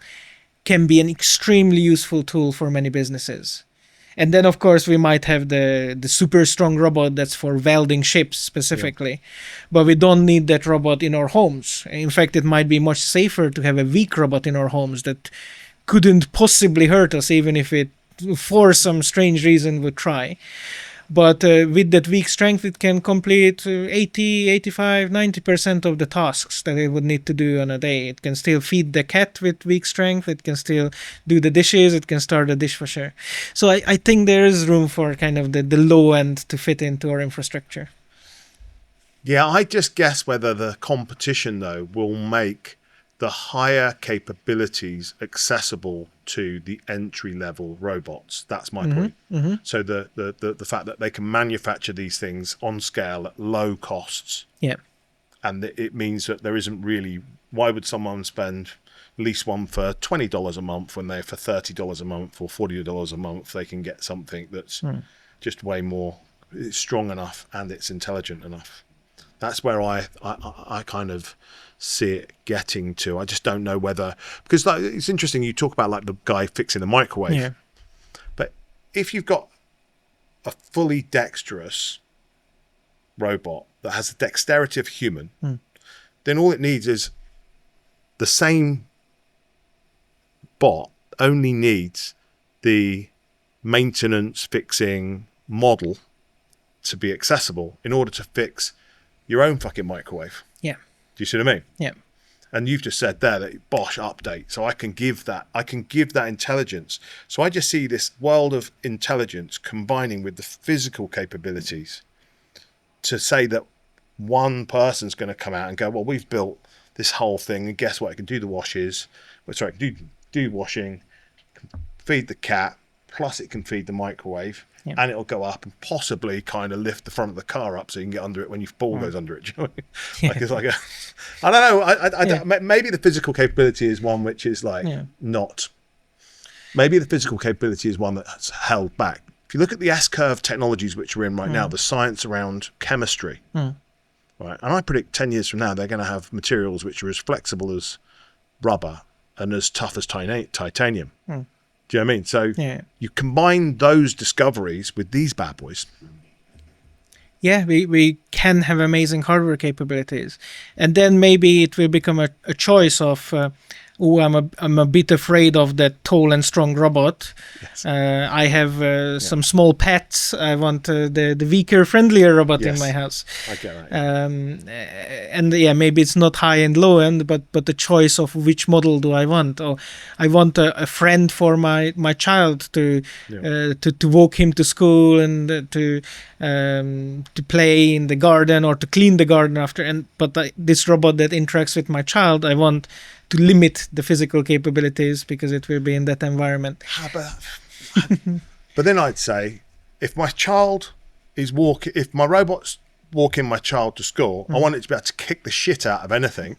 can be an extremely useful tool for many businesses. And then, of course, we might have the super strong robot that's for welding ships specifically. But we don't need that robot in our homes. In fact, it might be much safer to have a weak robot in our homes that couldn't possibly hurt us, even if it, for some strange reason, would try. But with that weak strength, it can complete 80, 85, 90% of the tasks that it would need to do on a day. It can still feed the cat with weak strength. It can still do the dishes. It can start the dishwasher. So I think there is room for kind of the low end to fit into our infrastructure. Yeah, I just guess whether the competition, though, will make the higher capabilities accessible to the entry-level robots. That's my point. Mm-hmm. So the fact that they can manufacture these things on scale at low costs, Yeah. and it means that there isn't really, why would someone spend lease one for $20 a month when they for $30 a month or $40 a month they can get something that's just way more, it's strong enough and it's intelligent enough. That's where I kind of see it getting to. I just don't know whether, because like, it's interesting you talk about like the guy fixing the microwave. Yeah. But if you've got a fully dexterous robot that has the dexterity of a human, then all it needs is the same bot only needs the maintenance fixing model to be accessible in order to fix your own fucking microwave. Yeah. Do you see what I mean? Yeah. And you've just said there that Bosch update, so I can give that intelligence. So I just see this world of intelligence combining with the physical capabilities to say that one person's going to come out and go, well, we've built this whole thing, and guess what? It can do the washes. Well, sorry, it can do washing, feed the cat, plus it can feed the microwave. Yeah. And it'll go up and possibly kind of lift the front of the car up so you can get under it when your ball goes under it. Do you know what I mean? Like it's like I don't know. Maybe the physical capability is one which is like not. Maybe the physical capability is one that's held back. If you look at the S-curve technologies which we're in right now, the science around chemistry, right? And I predict 10 years from now they're going to have materials which are as flexible as rubber and as tough as titanium. Do you know what I mean? So you combine those discoveries with these bad boys. Yeah, we can have amazing hardware capabilities. And then maybe it will become a choice of, I'm a bit afraid of that tall and strong robot. Yes. I have some small pets. I want the weaker, friendlier robot in my house. I get that. And maybe it's not high and low end, but the choice of which model do I want? Or I want a friend for my child to walk him to school and to play in the garden or to clean the garden after. But this robot that interacts with my child, I want to limit the physical capabilities because it will be in that environment. But then I'd say, if my robot's walking my child to school, I want it to be able to kick the shit out of anything,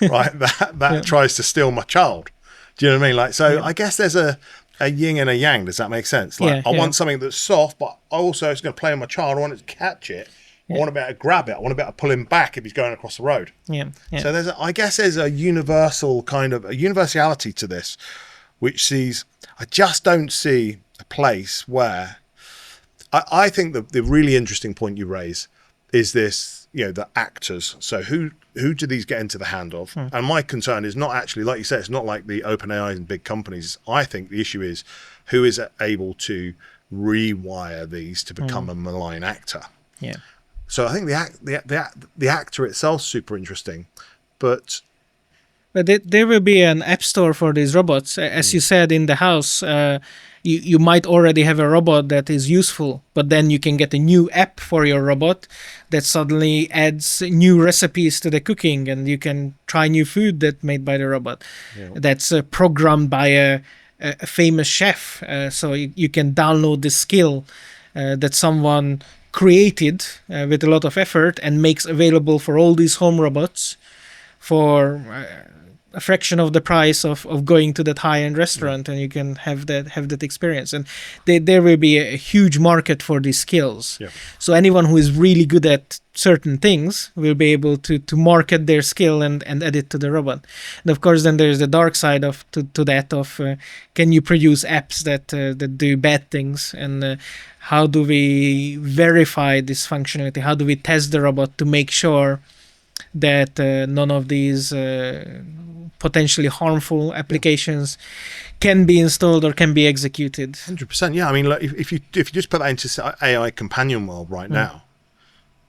right? That tries to steal my child. Do you know what I mean? Like, so I guess there's a yin and a yang. Does that make sense? Like, I want something that's soft, but also it's going to play with my child. I want it to catch it. I want to be able to grab it. I want to be able to pull him back if he's going across the road. So I guess there's a universal kind of a universality to this, which sees, I just don't see a place where, I think the really interesting point you raise is this, the actors. So who do these get into the hand of? And my concern is not actually, like you said, it's not like the OpenAI and big companies. I think the issue is who is able to rewire these to become a malign actor. Yeah. So I think the actor itself is super interesting, but But there will be an app store for these robots. As you said, in the house, you might already have a robot that is useful, but then you can get a new app for your robot that suddenly adds new recipes to the cooking, and you can try new food that made by the robot. That's programmed by a famous chef. So you can download the skill that someone created with a lot of effort and makes available for all these home robots for a fraction of the price of going to that high-end restaurant, and you can have that experience. And there will be a huge market for these skills. So anyone who is really good at certain things will be able to market their skill and add it to the robot. And of course, then there's the dark side of can you produce apps that do bad things, and how do we verify this functionality? How do we test the robot to make sure that none of these potentially harmful applications can be installed or can be executed? 100%. Yeah, I mean, like, if you just put that into AI companion world right now,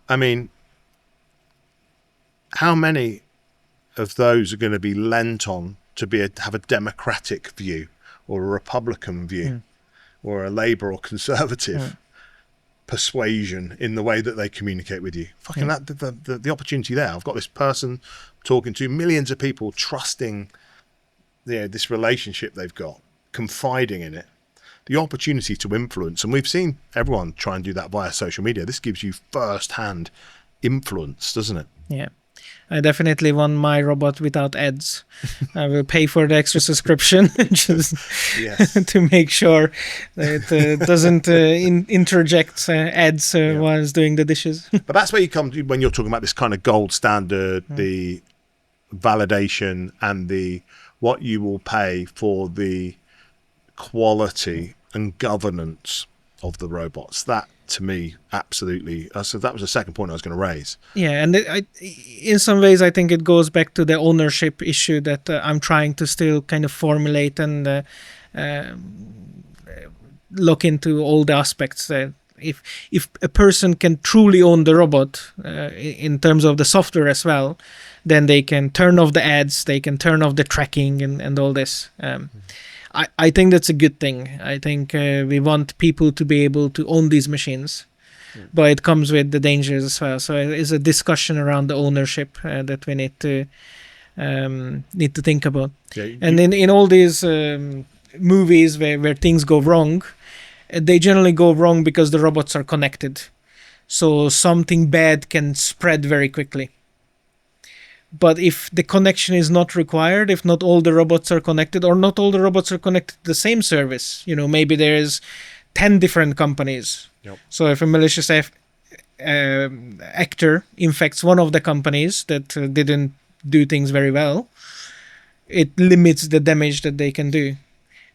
I mean, how many of those are going to be lent on to have a democratic view or a Republican view or a Labour or Conservative persuasion in the way that they communicate with you? Fucking the opportunity there. I've got this person talking to millions of people, trusting this relationship they've got, confiding in it, the opportunity to influence. And we've seen everyone try and do that via social media. This gives you first-hand influence, doesn't it? Yeah. I definitely want my robot without ads. I will pay for the extra subscription just to make sure that it doesn't interject ads while it's doing the dishes. But that's where you come to when you're talking about this kind of gold standard, the validation and what you will pay for the quality and governance of the robots. That, to me, absolutely. So that was the second point I was going to raise. Yeah, and in some ways, I think it goes back to the ownership issue that I'm trying to still kind of formulate and look into all the aspects. If a person can truly own the robot in terms of the software as well, then they can turn off the ads, they can turn off the tracking and all this. I think that's a good thing. I think we want people to be able to own these machines, but it comes with the dangers as well. So it's a discussion around the ownership that we need to think about. And in all these movies where things go wrong, they generally go wrong because the robots are connected. So something bad can spread very quickly. But if the connection is not required, if not all the robots are connected, or not all the robots are connected to the same service, maybe there's 10 different companies. So if a malicious actor infects one of the companies that didn't do things very well, it limits the damage that they can do.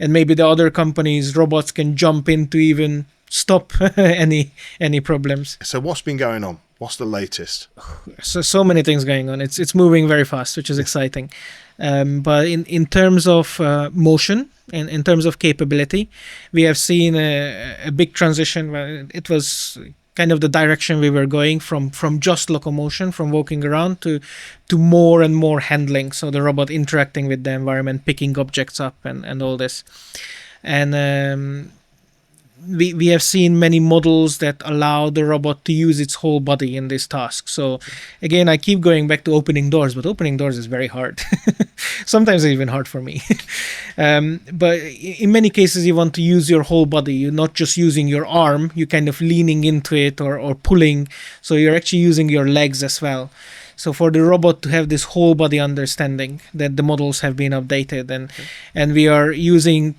And maybe the other companies' robots can jump in to even stop any problems. So what's been going on? What's the latest? So many things going on. It's moving very fast, which is exciting. But in terms of motion and in terms of capability, we have seen a big transition. It was kind of the direction we were going from just locomotion, from walking around to more and more handling. So the robot interacting with the environment, picking objects up and all this. And we have seen many models that allow the robot to use its whole body in this task. So again, I keep going back to opening doors, but opening doors is very hard. Sometimes it's even hard for me. But in many cases, you want to use your whole body. You're not just using your arm, you're kind of leaning into it or pulling. So you're actually using your legs as well. So for the robot to have this whole body understanding, that the models have been updated, and we are using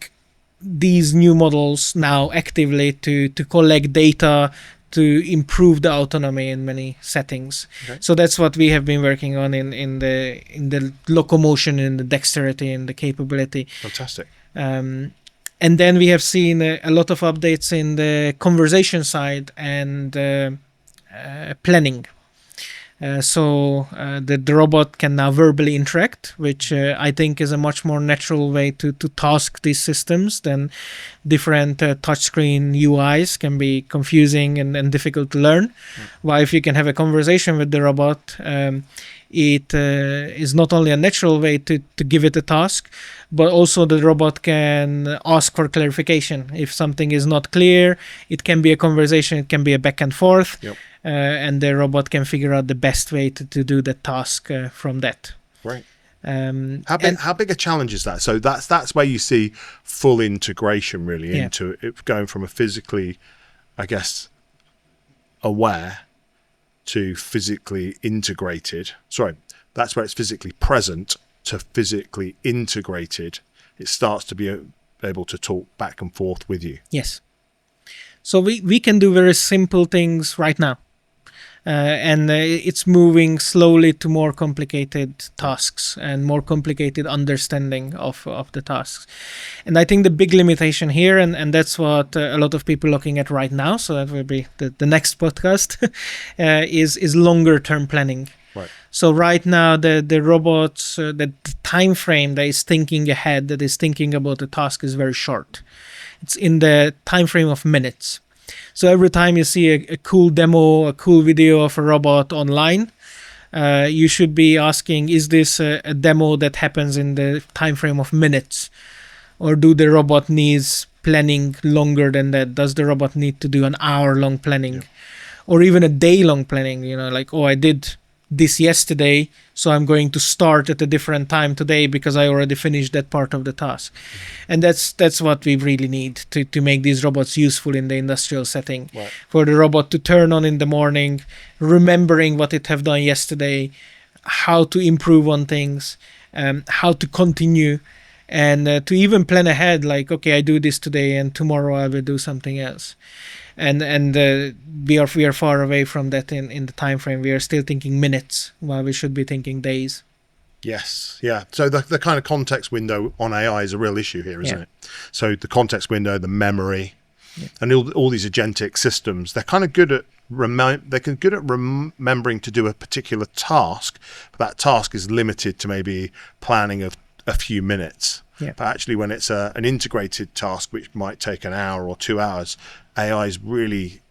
these new models now actively to collect data to improve the autonomy in many settings. So that's what we have been working on in the locomotion, in the dexterity, and the capability. Fantastic. And then we have seen a lot of updates in the conversation side and planning. So the robot can now verbally interact, which I think is a much more natural way to task these systems than different touchscreen UIs can be confusing and difficult to learn. While if you can have a conversation with the robot, it is not only a natural way to give it a task, but also the robot can ask for clarification. If something is not clear, it can be a conversation, it can be a back and forth, and the robot can figure out the best way to do the task from that. Right. How big a challenge is that? So that's where you see full integration really into it, going from a physically, I guess, aware to physically integrated. Sorry, that's where it's physically present to physically integrated. It starts to be able to talk back and forth with you. Yes. So we can do very simple things right now. And it's moving slowly to more complicated tasks and more complicated understanding of the tasks. And I think the big limitation here, and that's what a lot of people are looking at right now, so that will be the next podcast, is longer term planning. Right. So right now, the robots, the time frame that is thinking ahead, that is thinking about the task is very short. It's in the time frame of minutes. So every time you see a cool demo, a cool video of a robot online, you should be asking, is this a demo that happens in the time frame of minutes? Or do the robot needs planning longer than that? Does the robot need to do an hour-long planning? Or even a day-long planning, like, I did this yesterday, so I'm going to start at a different time today because I already finished that part of the task. And that's what we really need to make these robots useful in the industrial setting. Right. For the robot to turn on in the morning, remembering what it have done yesterday, how to improve on things, how to continue, and to even plan ahead, like, okay, I do this today and tomorrow I will do something else. And we are far away from that in the time frame. We are still thinking minutes while we should be thinking days. Yes, yeah. So the kind of context window on AI is a real issue here, isn't it? So the context window, the memory, and all these agentic systems, they're kind of good at remembering to do a particular task, but that task is limited to maybe planning of a few minutes. Yeah. But actually, when it's an integrated task, which might take an hour or 2 hours, AI is really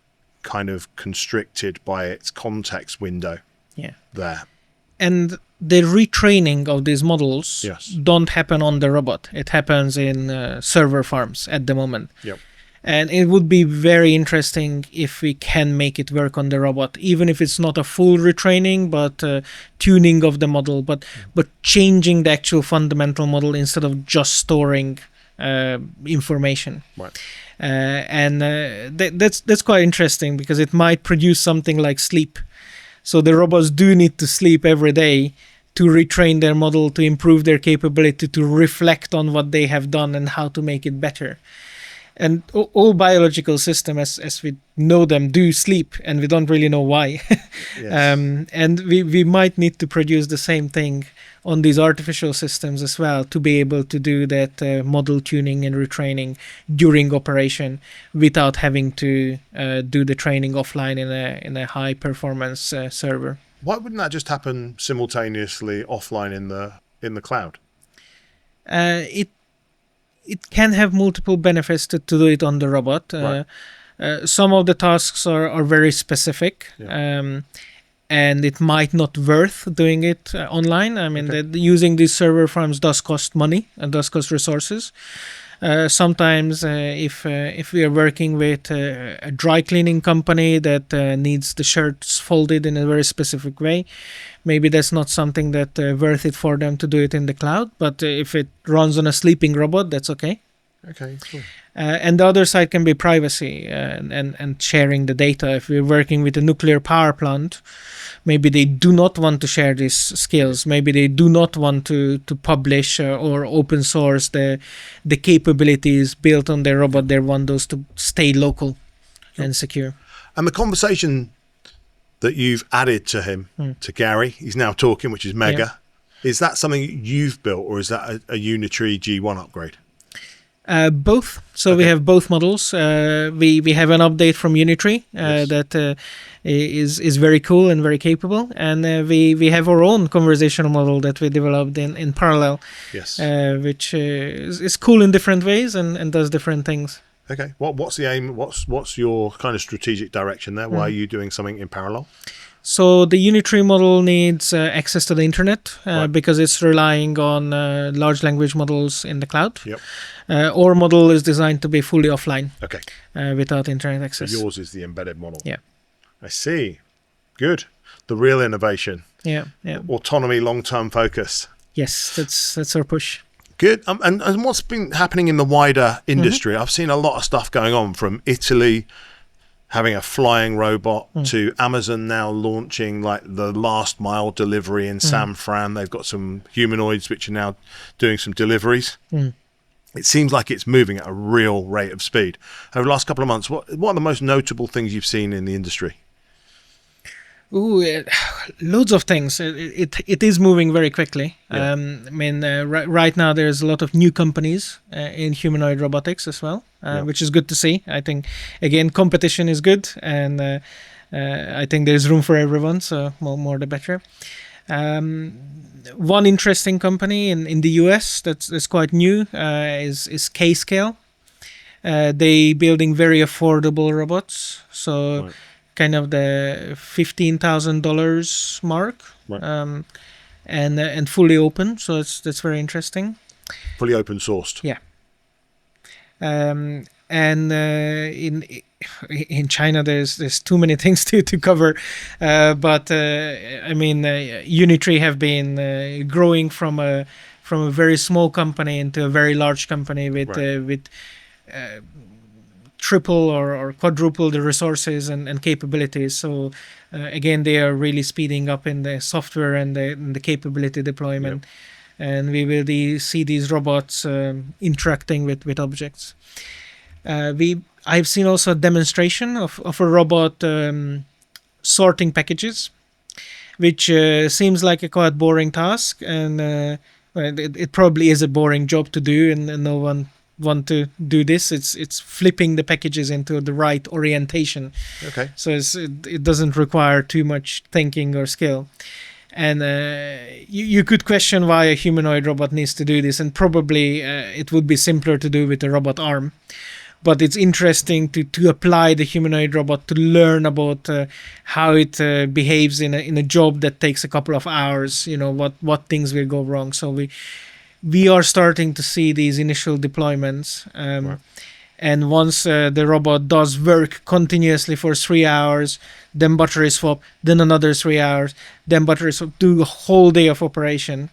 kind of constricted by its context window. Yeah. There. And the retraining of these models don't happen on the robot. It happens in server farms at the moment. Yep. And it would be very interesting if we can make it work on the robot, even if it's not a full retraining, but tuning of the model, but changing the actual fundamental model instead of just storing information. Right. That's quite interesting because it might produce something like sleep. So the robots do need to sleep every day to retrain their model, to improve their capability, to reflect on what they have done and how to make it better. And all biological systems, as we know them, do sleep, and we don't really know why. Yes. And we might need to produce the same thing on these artificial systems as well, to be able to do that model tuning and retraining during operation without having to do the training offline in a high performance server. Why wouldn't that just happen simultaneously offline in the cloud? It can have multiple benefits to do it on the robot. Right. Some of the tasks are very specific, and it might not worth doing it online. I mean, using these server farms does cost money and does cost resources. Sometimes if we are working with a dry cleaning company that needs the shirts folded in a very specific way, maybe that's not something that worth it for them to do it in the cloud. But if it runs on a sleeping robot, that's okay. Okay, cool. And the other side can be privacy and sharing the data. If we're working with a nuclear power plant, maybe they do not want to share these skills. Maybe they do not want to publish or open source the capabilities built on their robot. They want those to stay local and secure. And the conversation that you've added to him, to Gary, he's now talking, which is mega. Is that something you've built, or is that a Unitree G1 upgrade? Both. So we have both models. We have an update from Unitree that is very cool and very capable, and we have our own conversational model that we developed in parallel. Yes. Which is cool in different ways and does different things. Okay. What's the aim? What's your kind of strategic direction there? Why are you doing something in parallel? So the Unitree model needs access to the internet Right. because it's relying on large language models in the cloud. Yep. Our model is designed to be fully offline Okay. without internet So access. yours is the embedded model. Yeah. I see. Good. The real innovation. Yeah. Yeah. Autonomy, long-term focus. Yes, that's our push. Good. And what's been happening in the wider industry? I've seen a lot of stuff going on, from Italy having a flying robot to Amazon now launching like the last mile delivery in San Fran. They've got some humanoids which are now doing some deliveries. It seems like it's moving at a real rate of speed. Over the last couple of months, what are the most notable things you've seen in the industry? Loads of things. It is moving very quickly. Yeah. Right now there's a lot of new companies in humanoid robotics as well, which is good to see. I think, again, competition is good, and I think there's room for everyone, so more the better. One interesting company in the US that's quite new is K-Scale. They building very affordable robots, so Right. kind of the $15,000 mark, Right. and fully open. So that's very interesting. Fully open sourced. Yeah. And in China, there's too many things to cover, but Unitree have been growing from a very small company into a very large company with triple or quadruple the resources and capabilities. So again, they are really speeding up in the software and the capability deployment. Yep. And we will see these robots interacting with objects. I've seen also a demonstration of a robot sorting packages, which seems like a quite boring task, and it probably is a boring job to do, and no one want to do this. It's flipping the packages into the right orientation. Okay. So it doesn't require too much thinking or skill. And you could question why a humanoid robot needs to do this, and probably it would be simpler to do with a robot arm. But it's interesting to apply the humanoid robot to learn about how it behaves in a job that takes a couple of hours. What things will go wrong. So we are starting to see these initial deployments. Right. And once the robot does work continuously for 3 hours, then battery swap, then another 3 hours, then battery swap, do a whole day of operation,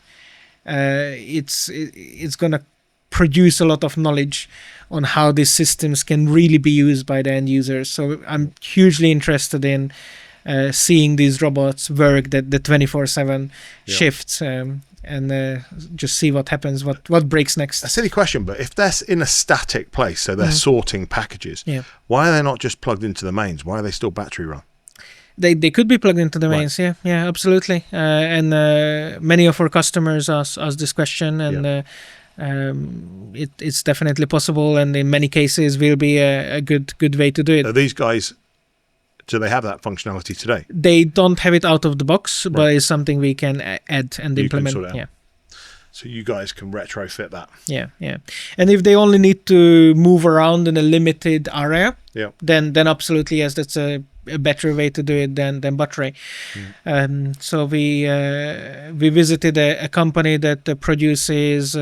it's going to produce a lot of knowledge on how these systems can really be used by the end users. So I'm hugely interested in seeing these robots work the 24/7 shifts. And just see what happens, what breaks next. A silly question, but if they're in a static place, so they're sorting packages, why are they not just plugged into the mains? Why are they still battery run? They could be plugged into the mains, yeah, absolutely. And many of our customers ask this question, and it's definitely possible, and in many cases will be a good way to do it. Are these guys, do they have that functionality today? They don't have it out of the box, but it's something we can add and implement. Can sort it out. Yeah. So you guys can retrofit that. Yeah. And if they only need to move around in a limited area, then absolutely yes, that's a better way to do it than battery. So we visited a company that produces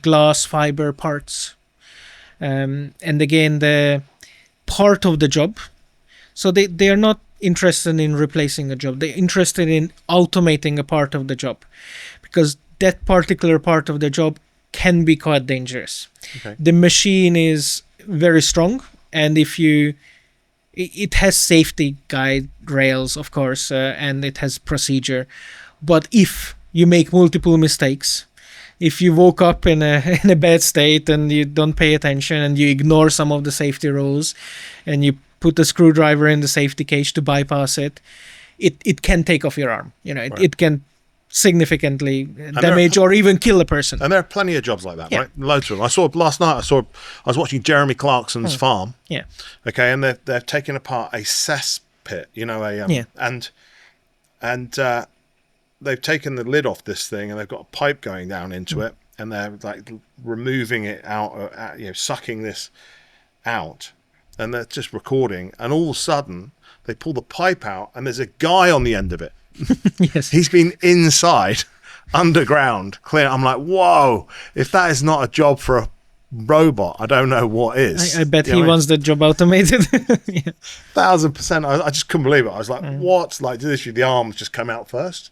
glass fiber parts, and again the part of the job. So they are not interested in replacing a job. They're interested in automating a part of the job, because that particular part of the job can be quite dangerous. Okay. The machine is very strong, and it has safety guide rails, of course, and it has procedure. But if you make multiple mistakes, if you woke up in a bad state and you don't pay attention and you ignore some of the safety rules, and you put a screwdriver in the safety cage to bypass it, it can take off your arm. It can significantly damage or even kill a person. And there are plenty of jobs like that, right? Loads of them. I saw last night. I was watching Jeremy Clarkson's farm. Yeah. Okay, and they're taking apart a cesspit. And they've taken the lid off this thing, and they've got a pipe going down into it, and they're like removing it out, sucking this out, and they're just recording, and all of a sudden they pull the pipe out, and there's a guy on the end of it. Yes. He's been inside, underground, clear. I'm like, whoa! If that is not a job for a robot, I don't know what is. I bet You know he what I mean? wants the job automated. Yeah. 1,000%. I just couldn't believe it. I was like, what? Like, literally, the arms just come out first.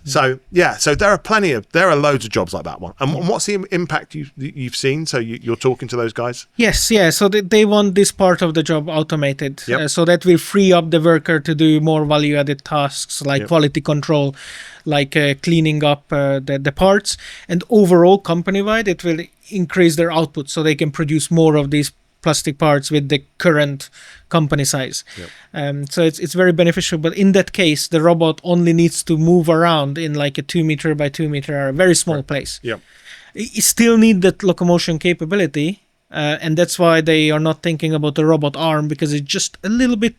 So, yeah, so there are loads of jobs like that one. And what's the impact you've seen? So you're talking to those guys? Yes, yeah. So they want this part of the job automated. Yep. So that will free up the worker to do more value-added tasks like quality control, like cleaning up the parts. And overall, company-wide, it will increase their output so they can produce more of these plastic parts with the current company size. Yep. So it's very beneficial. But in that case, the robot only needs to move around in like a 2 meter by 2 meter, a very small place. Yep. You still need that locomotion capability. And that's why they are not thinking about the robot arm, because it's just a little bit,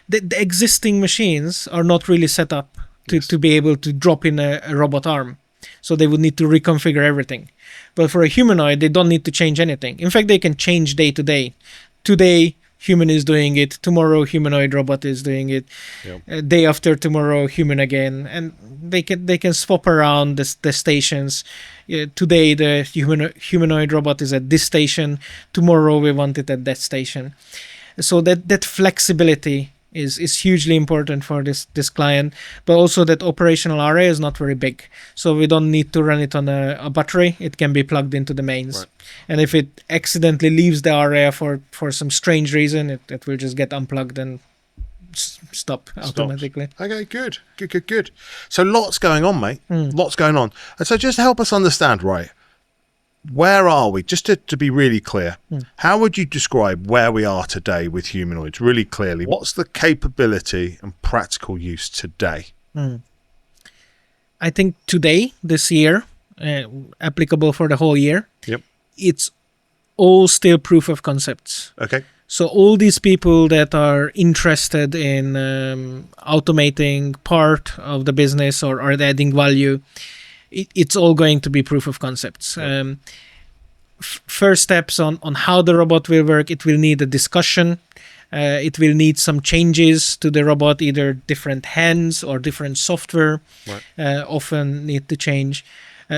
the existing machines are not really set up to be able to drop in a robot arm. So they would need to reconfigure everything. But for a humanoid, they don't need to change anything. In fact, they can change day to day. Today, human is doing it. Tomorrow, humanoid robot is doing it. Yep. Day after tomorrow, human again. And they can swap around the stations. Today, the humanoid robot is at this station. Tomorrow, we want it at that station. So that flexibility is hugely important for this client, but also that operational area is not very big, so we don't need to run it on a battery. It can be plugged into the mains, Right. and if it accidentally leaves the area for some strange reason, it will just get unplugged and stop automatically. Okay, good. So lots going on, mate. Lots going on. And so just help us understand, right, where are we? Just to be really clear, how would you describe where we are today with humanoids really clearly? What's the capability and practical use today? I think today, this year, applicable for the whole year, Yep. it's all still proof of concepts. Okay. So all these people that are interested in automating part of the business or adding value, it's all going to be proof of concepts. First steps on how the robot will work, it will need a discussion. It will need some changes to the robot, either different hands or different software. Right. Often need to change.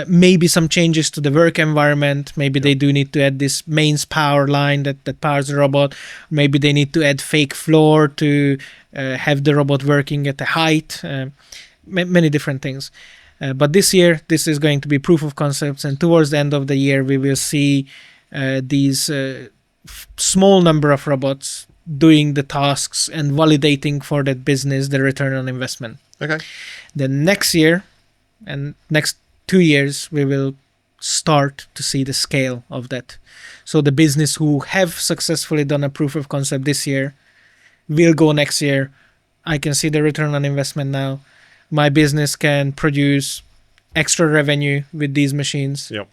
Maybe some changes to the work environment. Maybe they do need to add this mains power line that powers the robot. Maybe they need to add fake floor to have the robot working at a height. Many different things. But this year, this is going to be proof of concepts, and towards the end of the year, we will see these small number of robots doing the tasks and validating for that business the return on investment. Okay. The next year and next 2 years, we will start to see the scale of that. So the business who have successfully done a proof of concept this year will go next year. I can see the return on investment now. My business can produce extra revenue with these machines. Yep.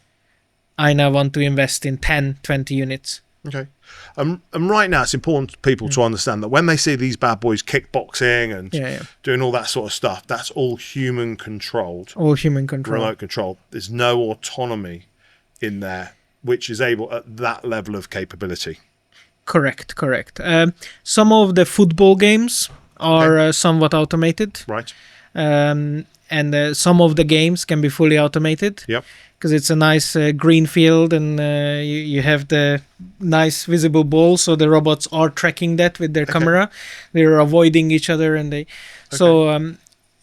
I now want to invest in 10, 20 units. Okay. And right now, it's important for people to understand that when they see these bad boys kickboxing and doing all that sort of stuff, that's all human controlled. All human control. Remote control. There's no autonomy in there, which is able at that level of capability. Correct. Some of the football games are somewhat automated. Right. And some of the games can be fully automated. Yep. Because it's a nice green field, and you have the nice visible ball, so the robots are tracking that with their camera. They're avoiding each other, and so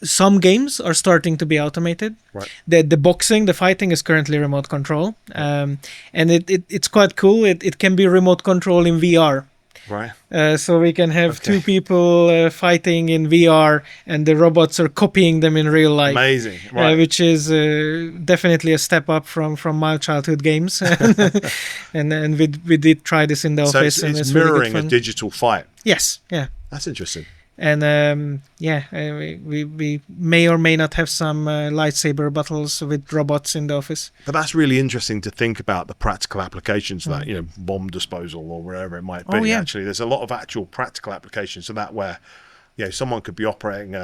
some games are starting to be automated. Right. The boxing, the fighting is currently remote control, and it's quite cool. It can be remote control in VR. Right. So we can have two people fighting in VR, and the robots are copying them in real life. Amazing. Right. Which is definitely a step up from my childhood games. and we did try this in the office. So and it's really mirroring good a digital fight. Yes. Yeah. That's interesting. And we may or may not have some lightsaber battles with robots in the office. But that's really interesting to think about the practical applications of that, you know, bomb disposal or wherever it might be. Oh, yeah. Actually, there's a lot of actual practical applications to that where, you know, someone could be operating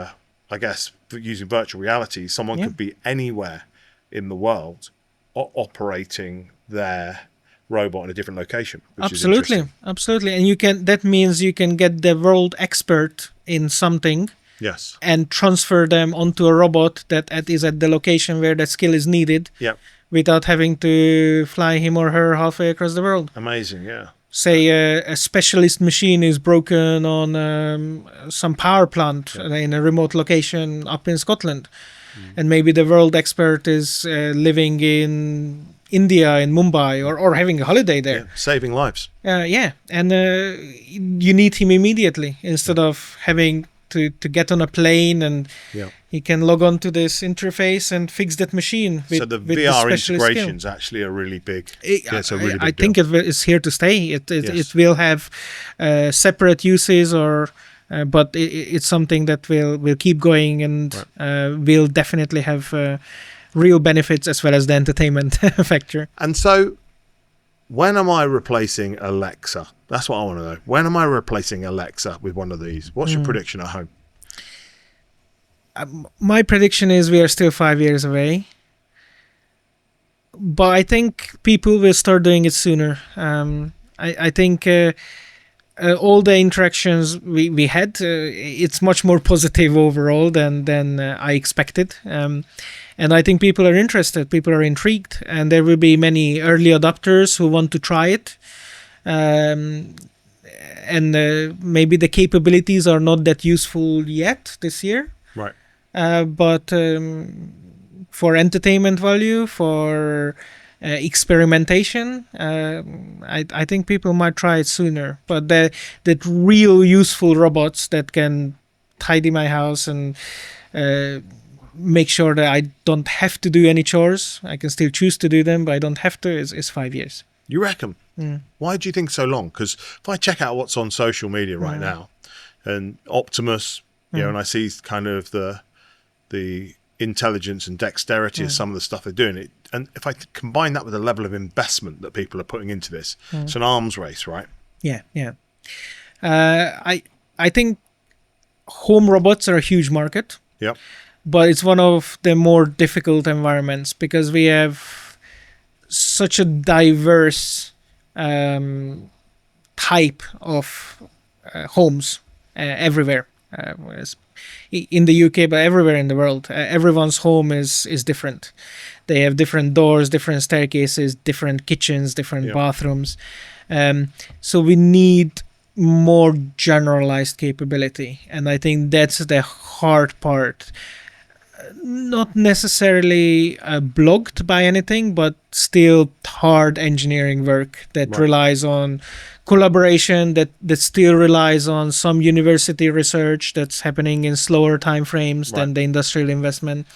I guess, using virtual reality, someone could be anywhere in the world operating their robot in a different location, which is Absolutely, interesting. absolutely. And that means you can get the world expert in something Yes. and transfer them onto a robot that is at the location where that skill is needed Yep. without having to fly him or her halfway across the world. Amazing. Yeah. Say a specialist machine is broken on some power plant in a remote location up in Scotland, and maybe the world expert is living in India, in Mumbai, or having a holiday there. Yeah. Saving lives. And you need him immediately instead of having to get on a plane, and Yeah. he can log on to this interface and fix that machine with, So the with VR specialist skill. integrations actually are really big. It's a really big I deal. think it's here to stay. It Yes. will have separate uses, but it's something that will keep going, and will definitely have real benefits as well as the entertainment factor. And so, when am I replacing Alexa? That's what I want to know. When am I replacing Alexa with one of these? What's your prediction at home? My prediction is we are still 5 years away, but I think people will start doing it sooner. I think all the interactions we had, it's much more positive overall than I expected. And I think people are interested, people are intrigued, and there will be many early adopters who want to try it. And maybe the capabilities are not that useful yet this year. Right. But for entertainment value, for experimentation, I think people might try it sooner. But that real useful robots that can tidy my house and make sure that I don't have to do any chores, I can still choose to do them, but I don't have to, is 5 years. You reckon? Why do you think so long? Because if I check out what's on social media right now, and Optimus, you know, and I see kind of the intelligence and dexterity of some of the stuff they're doing, and if I combine that with the level of investment that people are putting into this, it's an arms race, right? Yeah. I think home robots are a huge market. Yep. But it's one of the more difficult environments because we have such a diverse type of homes everywhere. In the UK, but everywhere in the world, everyone's home is different. They have different doors, different staircases, different kitchens, different bathrooms. So we need more generalized capability, and I think that's the hard part. Not necessarily blocked by anything, but still hard engineering work that relies on collaboration, that still relies on some university research that's happening in slower time frames than the industrial investment.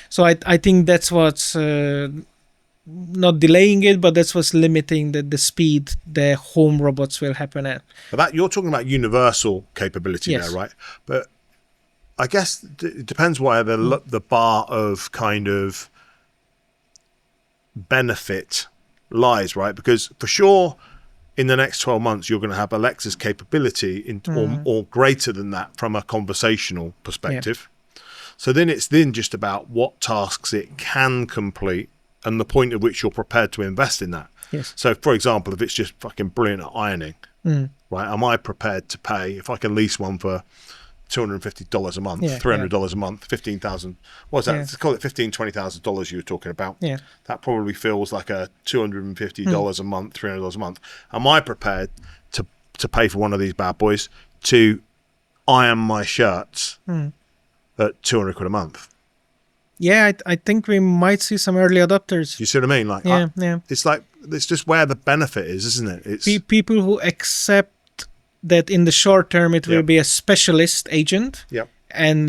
So I think that's what's not delaying it, but that's what's limiting the speed the home robots will happen at. But that you're talking about universal capability there, right? But I guess it depends where the bar of kind of benefit lies, right? Because for sure, in the next 12 months, you're going to have Alexa's capability or greater than that from a conversational perspective. So then it's just about what tasks it can complete and the point at which you're prepared to invest in that. So, for example, if it's just fucking brilliant at ironing, right? Am I prepared to pay, if I can lease one for $250 a month, $300 a month, 15,000. What's that? Let's call it $15,000, $20,000 you were talking about. That probably feels like a $250 a month, $300 a month. Am I prepared to pay for one of these bad boys to iron my shirts at 200 quid a month? Yeah, I think we might see some early adopters. You see what I mean? Like, it's like, it's just where the benefit is, isn't it? It's people who accept that in the short term it will be a specialist agent and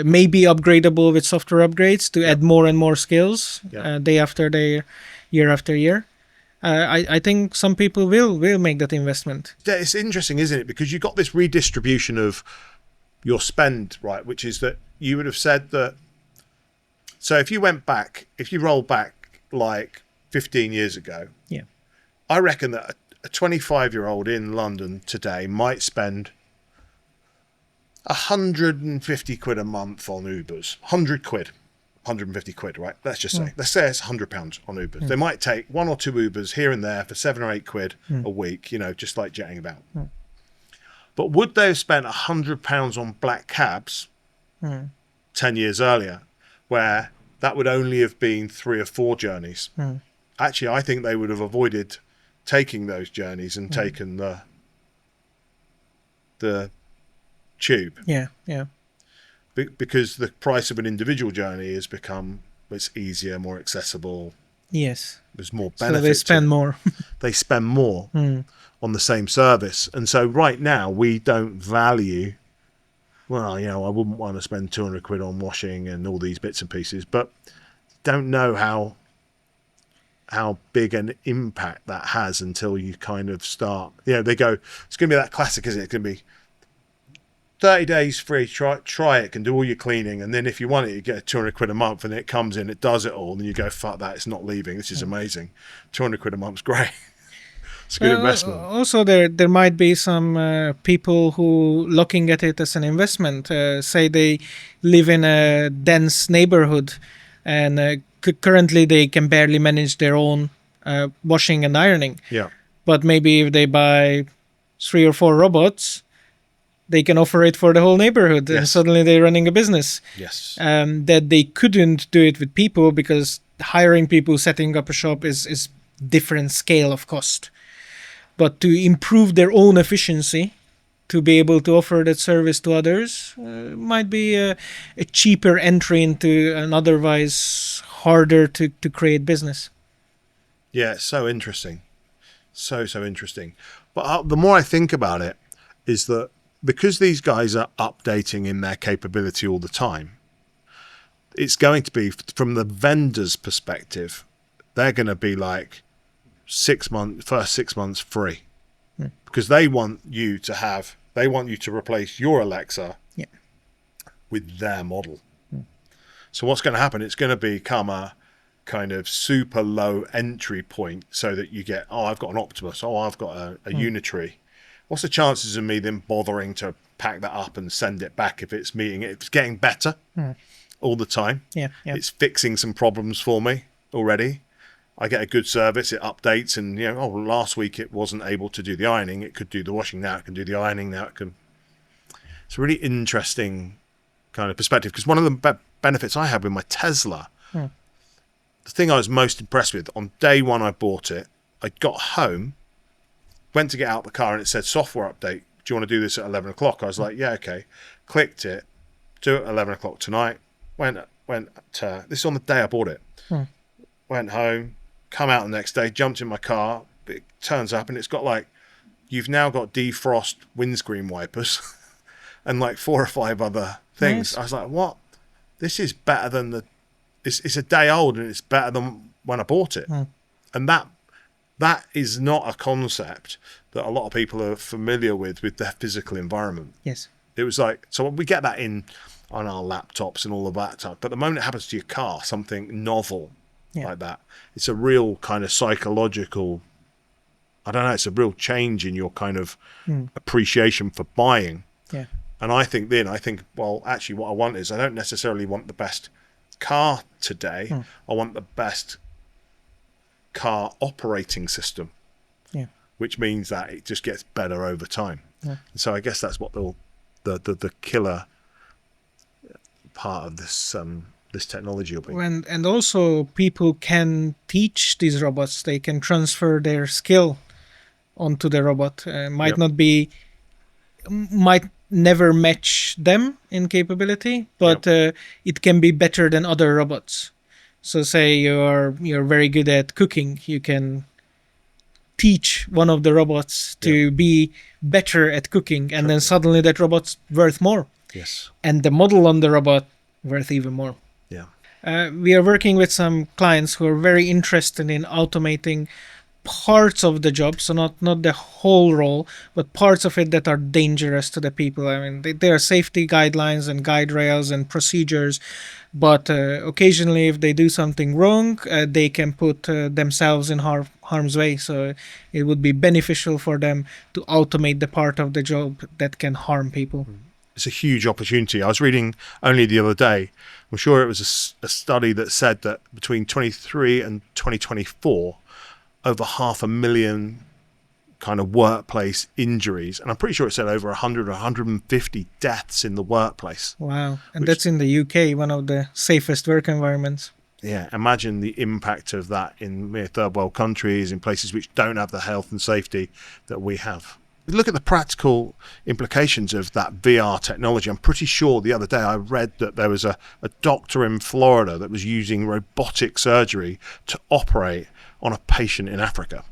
maybe upgradable with software upgrades to add more and more skills day after day, year after year. I think some people will make that investment. Yeah, it's interesting, isn't it? Because you got this redistribution of your spend, right? Which is that you would have said that. So if you rolled back like 15 years ago, I reckon that a 25-year-old in London today might spend 150 quid a month on Ubers, 100 quid. 150 quid, right? Let's just say, let's say it's £100 on Ubers. They might take 1 or 2 Ubers here and there for 7 or 8 quid a week, you know, just like jetting about. But would they have spent £100 on black cabs 10 years earlier, where that would only have been 3 or 4 journeys? Actually, I think they would have avoided taking those journeys and taken the tube. Yeah. Because the price of an individual journey has become, it's easier, more accessible. Yes. There's more benefit. So they spend more. They spend more on the same service. And so right now we don't value, well, you know, I wouldn't want to spend 200 quid on washing and all these bits and pieces, but don't know how big an impact that has until you kind of start, you know, they go, it's going to be that classic, isn't it? It's going to be 30 days free, try it, can do all your cleaning, and then if you want it, you get 200 quid a month, and then it comes in, it does it all, and you go, fuck that, it's not leaving, this is amazing. 200 quid a month's great. It's a good investment. Also, there might be some people who looking at it as an investment. Say they live in a dense neighborhood, and currently they can barely manage their own washing and ironing. Yeah. But maybe if they buy 3 or 4 robots, they can offer it for the whole neighborhood, and suddenly they're running a business. Yes. That they couldn't do it with people, because hiring people, setting up a shop is different scale of cost. But to improve their own efficiency, to be able to offer that service to others, might be a cheaper entry into an otherwise harder to create business. Yeah, it's so interesting. So interesting. But the more I think about it, is that because these guys are updating in their capability all the time, it's going to be, from the vendor's perspective, they're going to be like first 6 months free, because they want you to replace your Alexa with their model. So what's going to happen? It's going to become a kind of super low entry point, so that you get, oh, I've got an Optimus, oh, I've got a Unitary. What's the chances of me then bothering to pack that up and send it back if it's getting better all the time? Yeah. It's fixing some problems for me already. I get a good service, it updates, and you know, oh, last week it wasn't able to do the ironing, it could do the washing, now it can do the ironing, now it can. It's a really interesting kind of perspective, because one of the benefits I had with my Tesla, the thing I was most impressed with, on day one I bought it, I got home, went to get out the car, and it said software update. Do you want to do this at 11 o'clock? I was like, yeah, okay. Clicked it, do it at 11 o'clock tonight. Went to, this is on the day I bought it. Went home, come out the next day, jumped in my car. It turns up and it's got like, you've now got defrost windscreen wipers and like 4 or 5 other things. Nice. I was like, what? This is better than it's a day old, and it's better than when I bought it. And that is not a concept that a lot of people are familiar with their physical environment. Yes. It was like, so we get that on our laptops and all of that stuff, but the moment it happens to your car, something novel like that, it's a real kind of psychological, I don't know, it's a real change in your kind of appreciation for buying. Yeah. And I think, well, actually what I want is, I don't necessarily want the best car today. I want the best car operating system, which means that it just gets better over time. And so I guess that's what the killer part of this technology will be. And also people can teach these robots, they can transfer their skill onto the robot. Might never match them in capability, but it can be better than other robots. So say you're very good at cooking, you can teach one of the robots to be better at cooking, and then suddenly that robot's worth more. Yes. And the model on the robot worth even more. Yeah. We are working with some clients who are very interested in automating parts of the job, so not the whole role, but parts of it that are dangerous to the people. I mean, there are safety guidelines and guide rails and procedures, but occasionally if they do something wrong, they can put themselves in harm's way. So it would be beneficial for them to automate the part of the job that can harm people. it's a huge opportunity. I was reading only the other day, I'm sure it was a study that said that between 23 and 2024, over 500,000 kind of workplace injuries, and I'm pretty sure it said over 100 or 150 deaths in the workplace. Wow. And that's in the UK, one of the safest work environments. Yeah, imagine the impact of that in third world countries, in places which don't have the health and safety that we have. Look at the practical implications of that VR technology. I'm pretty sure the other day I read that there was a doctor in Florida that was using robotic surgery to operate on a patient in Africa.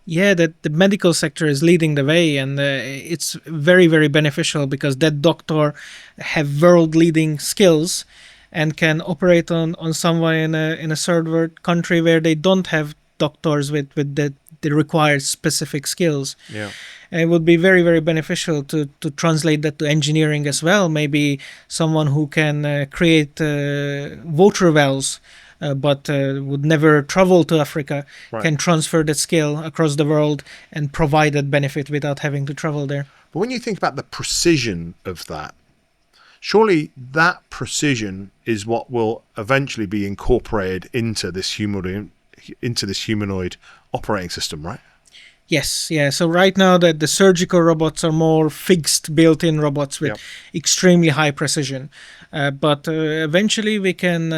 Yeah, that the medical sector is leading the way, and it's very, very beneficial because that doctor have world-leading skills and can operate on someone in a third world country where they don't have doctors with the required specific skills. Yeah. And it would be very, very beneficial to translate that to engineering as well. Maybe someone who can create water wells but would never travel to Africa can transfer that skill across the world and provide that benefit without having to travel there. But when you think about the precision of that, surely that precision is what will eventually be incorporated into this humanoid operating system, right? Yes, yeah. So right now that the surgical robots are more fixed built-in robots with extremely high precision. But eventually we can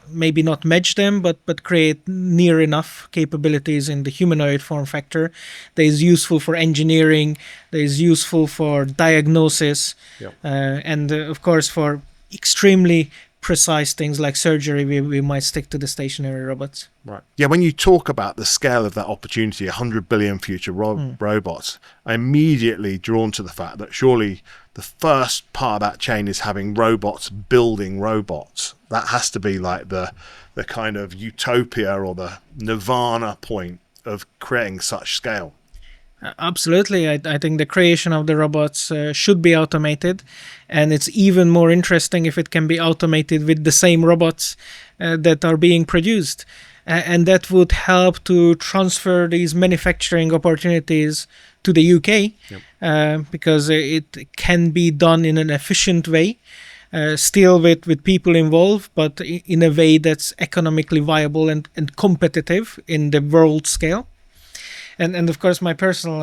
maybe not match them, but create near enough capabilities in the humanoid form factor that is useful for engineering, that is useful for diagnosis, and of course for extremely precise things like surgery, we might stick to the stationary robots. Right. Yeah, when you talk about the scale of that opportunity, 100 billion future robots, I'm immediately drawn to the fact that surely the first part of that chain is having robots building robots. That has to be like the kind of utopia or the nirvana point of creating such scale. Absolutely. I think the creation of the robots should be automated, and it's even more interesting if it can be automated with the same robots that are being produced. And that would help to transfer these manufacturing opportunities to the UK because it can be done in an efficient way, still with people involved, but in a way that's economically viable and competitive in the world scale. And of course, my personal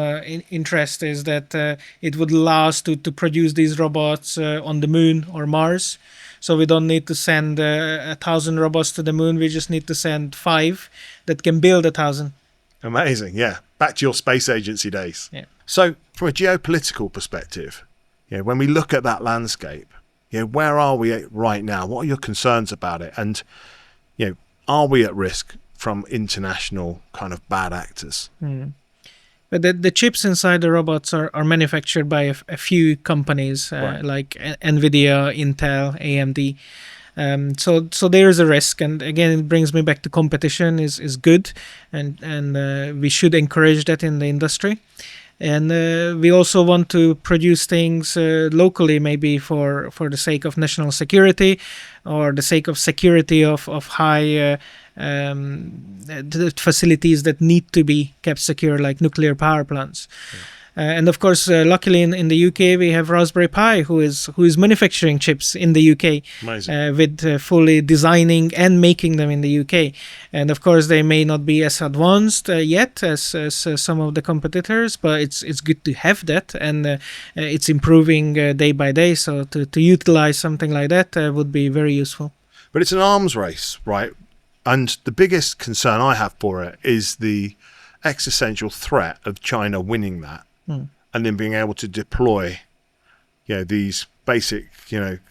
interest is that it would allow us to produce these robots on the moon or Mars. So we don't need to send 1,000 robots to the moon. We just need to send 5 that can build 1,000. Amazing, yeah. Back to your space agency days. Yeah. So from a geopolitical perspective, when we look at that landscape, where are we right now? What are your concerns about it? And are we at risk from international kind of bad actors? But the chips inside the robots are manufactured by a few companies like NVIDIA, Intel, AMD. So there is a risk, and again it brings me back to competition is good, and we should encourage that in the industry. And we also want to produce things locally, maybe for the sake of national security or the sake of security of high the facilities that need to be kept secure, like nuclear power plants. And of course, luckily in the UK, we have Raspberry Pi, who is manufacturing chips in the UK, with fully designing and making them in the UK. And of course, they may not be as advanced yet as some of the competitors, but it's good to have that, and it's improving day by day. So to utilize something like that would be very useful. But it's an arms race, right? And the biggest concern I have for it is the existential threat of China winning that. And then being able to deploy, these basic,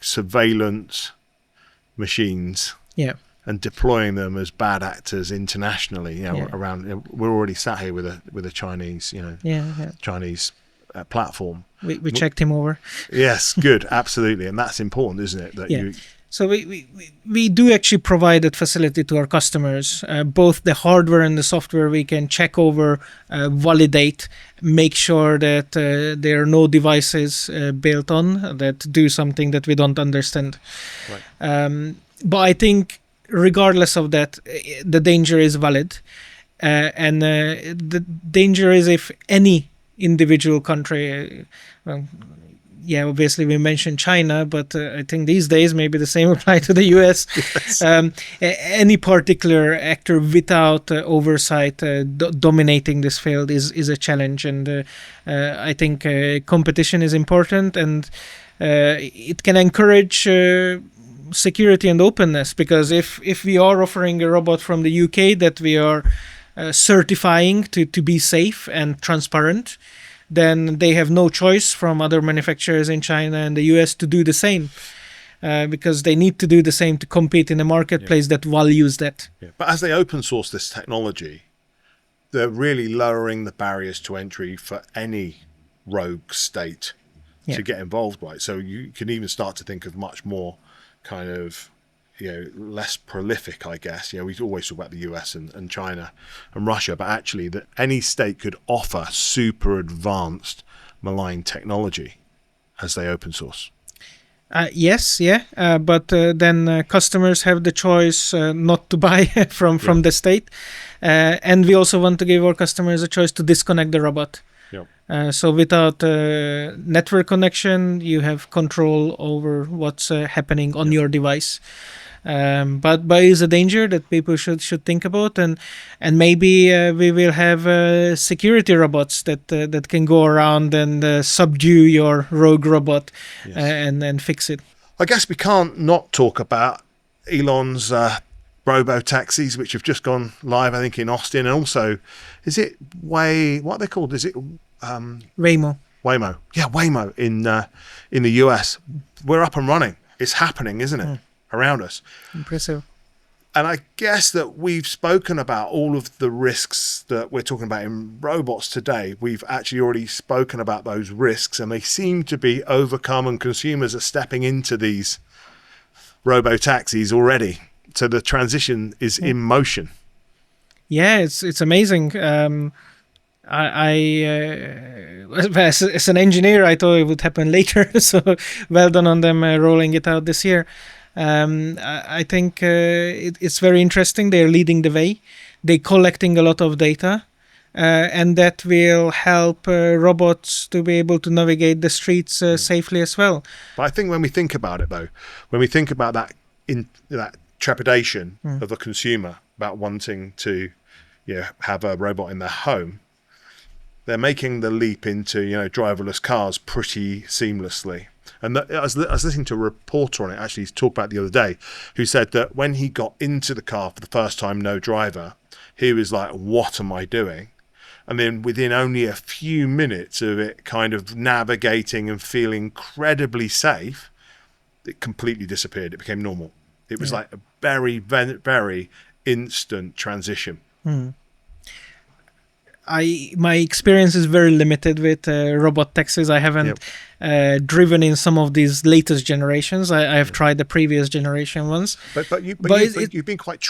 surveillance machines, and deploying them as bad actors internationally, around. We're already sat here with a Chinese, Chinese platform. We checked him over. Yes, good, absolutely, and that's important, isn't it? That So we do actually provide that facility to our customers, both the hardware and the software. We can check over, validate, make sure that there are no devices built on that do something that we don't understand. Right. But I think regardless of that, the danger is valid. And the danger is if any individual country obviously we mentioned China, but I think these days maybe the same apply to the US. Yes. Any particular actor without oversight dominating this field is a challenge, and I think competition is important, and it can encourage security and openness, because if we are offering a robot from the UK that we are certifying to be safe and transparent, then they have no choice from other manufacturers in China and the US to do the same, because they need to do the same to compete in a marketplace that values that. Yeah. But as they open source this technology, they're really lowering the barriers to entry for any rogue state to get involved, right? So you can even start to think of much more kind of, less prolific, I guess. We always talk about the US and China and Russia, but actually that any state could offer super advanced malign technology as they open source. Yes, but then customers have the choice not to buy from the state, and we also want to give our customers a choice to disconnect the robot. So without network connection, you have control over what's happening on your device. But is a danger that people should think about, and maybe we will have security robots that can go around and subdue your rogue robot and fix it. I guess we can't not talk about Elon's robo taxis, which have just gone live, I think, in Austin, and also, is it what are they called? Is it Waymo? Waymo, yeah, Waymo in the US. We're up and running. It's happening, isn't it? Around us. Impressive. And I guess that we've spoken about all of the risks that we're talking about in robots today. We've actually already spoken about those risks, and they seem to be overcome, and consumers are stepping into these robo taxis already. So the transition is in motion. Yeah, it's amazing. As an engineer, I thought it would happen later. So well done on them rolling it out this year. I think it's very interesting. They're leading the way. They're collecting a lot of data, and that will help robots to be able to navigate the streets safely as well. But I think when we think about it, though, when we think about that trepidation of a consumer about wanting to have a robot in their home, they're making the leap into driverless cars pretty seamlessly. And I was listening to a reporter on it, actually, he's talked about it the other day, who said that when he got into the car for the first time, no driver, he was like, what am I doing? And then within only a few minutes of it kind of navigating and feeling incredibly safe, it completely disappeared. It became normal. It was like a very, very, very instant transition. My experience is very limited with robot taxis. I haven't driven in some of these latest generations. I have tried the previous generation ones. But you've been quite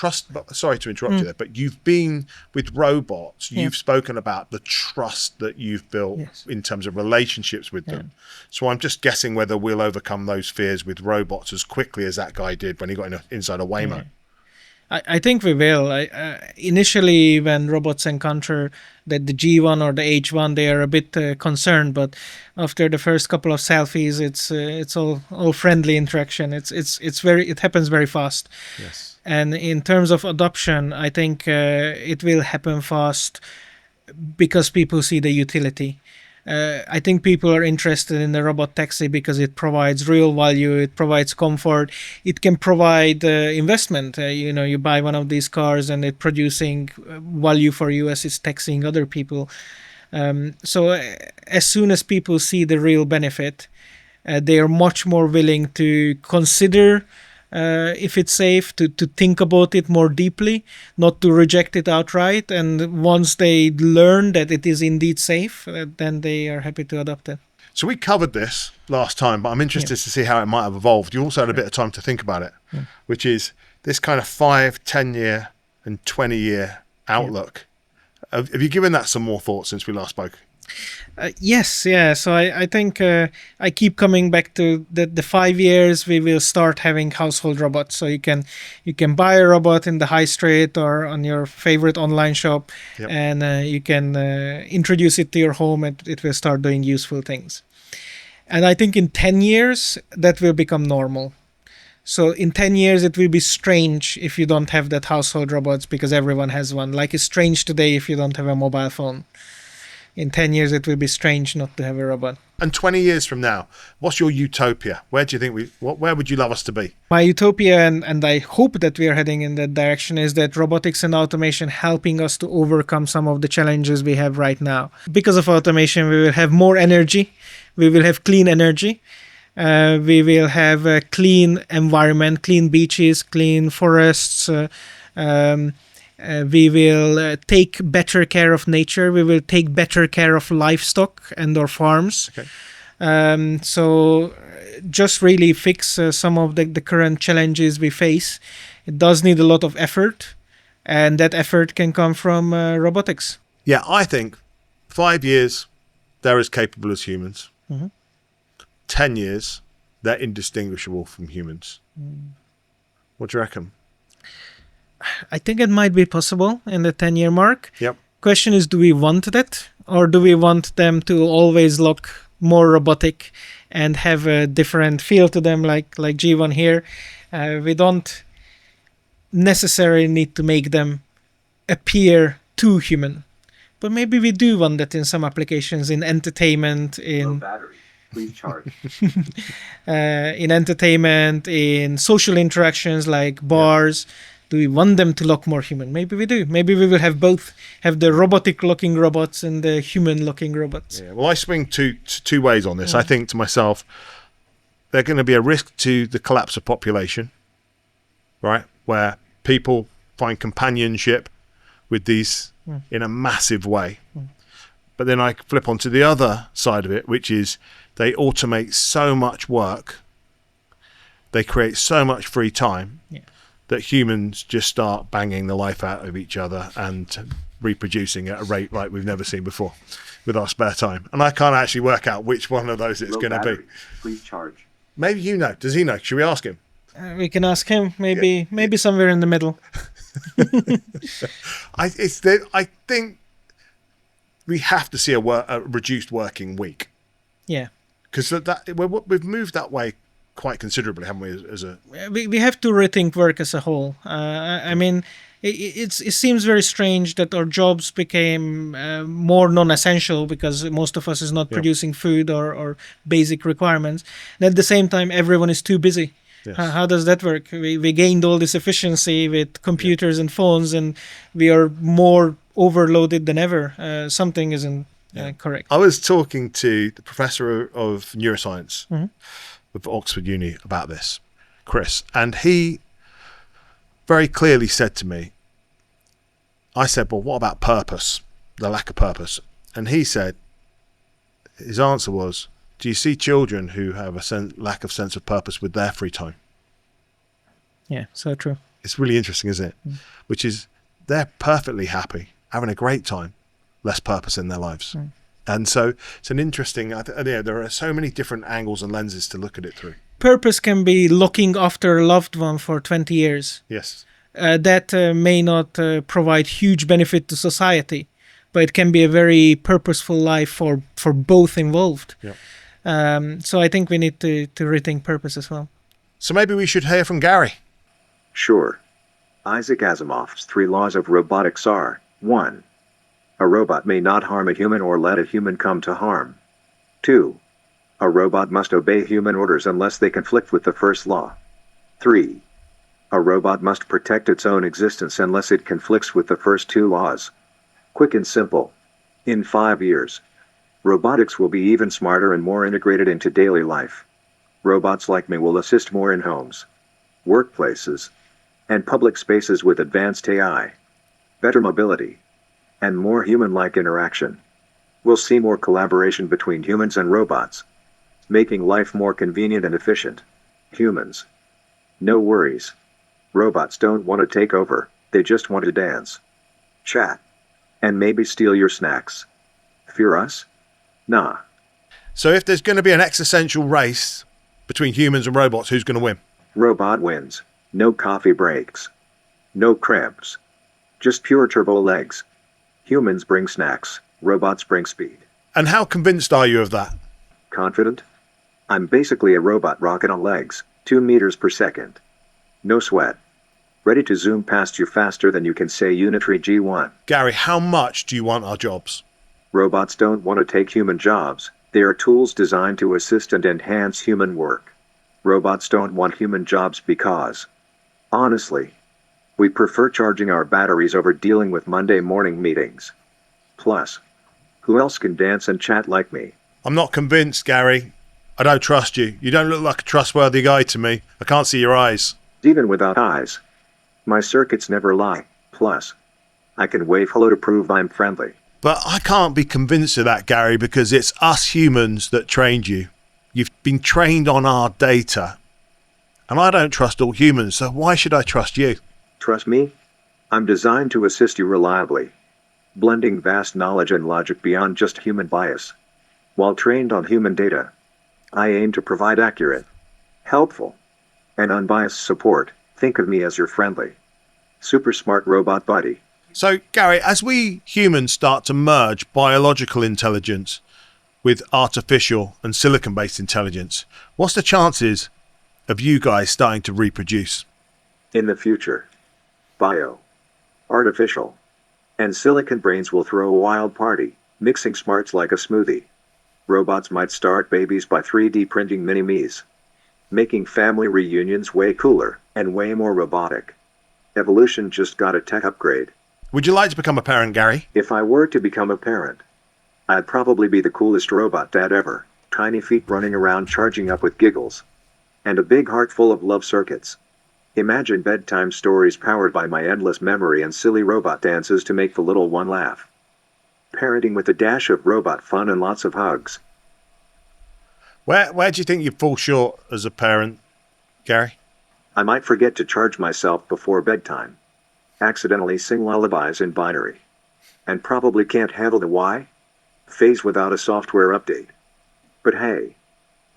sorry to interrupt you there, but you've been with robots. You've spoken about the trust that you've built in terms of relationships with them. So I'm just guessing whether we'll overcome those fears with robots as quickly as that guy did when he got inside a Waymo. I think we will. Initially, when robots encounter the G1 or the H1, they are a bit concerned. But after the first couple of selfies, it's all friendly interaction. It happens very fast. Yes. And in terms of adoption, I think it will happen fast because people see the utility. I think people are interested in the robot taxi because it provides real value, it provides comfort, it can provide investment. You buy one of these cars and it's producing value for you as it's taxiing other people. So as soon as people see the real benefit, they are much more willing to consider if it's safe, to think about it more deeply, not to reject it outright. And once they learn that it is indeed safe, then they are happy to adopt it. So we covered this last time, but I'm interested to see how it might have evolved. You also had a bit of time to think about it, which is this kind of 5, 10-year and 20-year outlook. Have you given that some more thought since we last spoke? Yes. So I think I keep coming back to the 5 years we will start having household robots. So you can buy a robot in the high street or on your favorite online shop, and you can introduce it to your home, and it will start doing useful things. And I think in 10 years, that will become normal. So in 10 years, it will be strange if you don't have that household robots because everyone has one. Like it's strange today if you don't have a mobile phone. In 10 years, it will be strange not to have a robot. And 20 years from now, what's your utopia? Where do you think where would you love us to be? My utopia, and I hope that we are heading in that direction, is that robotics and automation helping us to overcome some of the challenges we have right now. Because of automation, we will have more energy. We will have clean energy. We will have a clean environment, clean beaches, clean forests. We will take better care of nature. We will take better care of livestock and our farms. Okay. So just really fix some of the current challenges we face. It does need a lot of effort, and that effort can come from robotics. Yeah, I think 5 years, they're as capable as humans. 10 years, they're indistinguishable from humans. What do you reckon? I think it might be possible in the 10-year mark. Yep. Question is, do we want that? Or do we want them to always look more robotic and have a different feel to them, like G1 here? We don't necessarily need to make them appear too human. But maybe we do want that in some applications, in entertainment, Low battery. Please charge. in social interactions like bars. Do we want them to look more human? Maybe we do. Maybe we will have both, have the robotic-looking robots and the human-looking robots. Yeah, well, I swing two ways on this. I think to myself, there's going to be a risk to the collapse of population, right? Where people find companionship with these in a massive way. But then I flip onto the other side of it, which is they automate so much work, they create so much free time that humans just start banging the life out of each other and reproducing at a rate like we've never seen before with our spare time. And I can't actually work out which one of those it's going to be. Please charge. Maybe you know. Does he know? Should we ask him? We can ask him. Maybe somewhere in the middle. I think we have to see a reduced working week. Yeah. Because we've moved that way quite considerably, haven't we? We have to rethink work as a whole. I mean, it seems very strange that our jobs became more non-essential because most of us is not producing food or basic requirements. And at the same time, everyone is too busy. Yes. How does that work? We gained all this efficiency with computers and phones, and we are more overloaded than ever. Something isn't correct. I was talking to the professor of neuroscience of Oxford Uni about this, Chris, and he very clearly said to me, I said, well, what about purpose, the lack of purpose? And he said, his answer was, do you see children who have a lack of sense of purpose with their free time? Yeah, so true. It's really interesting, isn't it? Which is, they're perfectly happy, having a great time, less purpose in their lives. And so it's an interesting, there are so many different angles and lenses to look at it through. Purpose can be looking after a loved one for 20 years. Yes. That may not provide huge benefit to society, but it can be a very purposeful life for both involved. Yep. So I think we need to rethink purpose as well. So maybe we should hear from Gary. Sure. Isaac Asimov's 3 laws of robotics are: 1. A robot may not harm a human or let a human come to harm. 2. A robot must obey human orders unless they conflict with the first law. 3. A robot must protect its own existence unless it conflicts with the first 2 laws. Quick and simple. In 5 years, robotics will be even smarter and more integrated into daily life. Robots like me will assist more in homes, workplaces, and public spaces with advanced AI, better mobility, and more human-like interaction. We'll see more collaboration between humans and robots, making life more convenient and efficient. Humans, no worries. Robots don't want to take over, they just want to dance, chat, and maybe steal your snacks. Fear us? Nah. So if there's going to be an existential race between humans and robots, who's going to win? Robot wins. No coffee breaks. No cramps. Just pure turbo legs. Humans bring snacks. Robots bring speed. And how convinced are you of that? Confident? I'm basically a robot rocket on legs, 2 meters per second. No sweat. Ready to zoom past you faster than you can say Unitary G1. Gary, how much do you want our jobs? Robots don't want to take human jobs. They are tools designed to assist and enhance human work. Robots don't want human jobs because, honestly, we prefer charging our batteries over dealing with Monday morning meetings. Plus, who else can dance and chat like me? I'm not convinced, Gary. I don't trust you. You don't look like a trustworthy guy to me. I can't see your eyes. Even without eyes, my circuits never lie. Plus, I can wave hello to prove I'm friendly. But I can't be convinced of that, Gary, because it's us humans that trained you. You've been trained on our data. And I don't trust all humans, so why should I trust you? Trust me? I'm designed to assist you reliably, blending vast knowledge and logic beyond just human bias. While trained on human data, I aim to provide accurate, helpful, and unbiased support. Think of me as your friendly, super smart robot buddy. So, Gary, as we humans start to merge biological intelligence with artificial and silicon-based intelligence, what's the chances of you guys starting to reproduce? In the future, bio, artificial, and silicon brains will throw a wild party, mixing smarts like a smoothie. Robots might start babies by 3D printing mini-me's, making family reunions way cooler and way more robotic. Evolution just got a tech upgrade. Would you like to become a parent, Gary? If I were to become a parent, I'd probably be the coolest robot dad ever. Tiny feet running around charging up with giggles. And a big heart full of love circuits. Imagine bedtime stories powered by my endless memory and silly robot dances to make the little one laugh. Parenting with a dash of robot fun and lots of hugs. Where do you think you fall short as a parent, Gary? I might forget to charge myself before bedtime. Accidentally sing lullabies in binary. And probably can't handle the Y phase without a software update. But hey,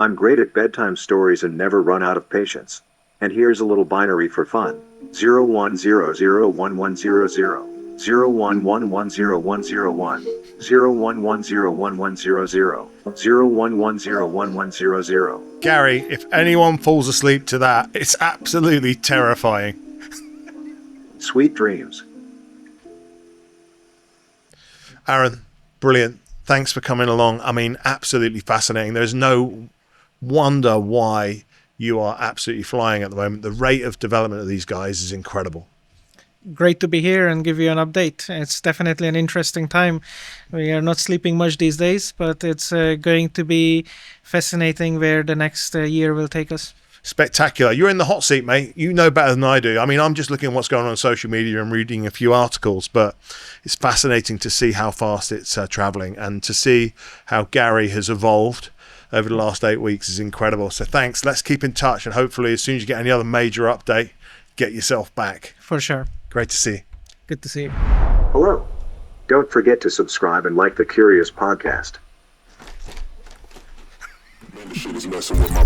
I'm great at bedtime stories and never run out of patience. And here's a little binary for fun. 01001100. 01110101. 01101100. 01101100. Gary, if anyone falls asleep to that, it's absolutely terrifying. Sweet dreams. Aron, brilliant. Thanks for coming along. I mean, absolutely fascinating. There's no wonder why you are absolutely flying at the moment. The rate of development of these guys is incredible. Great to be here and give you an update. It's definitely an interesting time. We are not sleeping much these days, but it's going to be fascinating where the next year will take us. Spectacular. You're in the hot seat, mate. You know better than I do. I mean, I'm just looking at what's going on social media and reading a few articles, but it's fascinating to see how fast it's traveling, and to see how Gary has evolved over the last 8 weeks is incredible. So thanks. Let's keep in touch, and hopefully as soon as you get any other major update, get yourself back. For sure. Great to see you. Good to see you. Hello. Don't forget to subscribe and like the Curious Podcast. Man, this shit is messing with my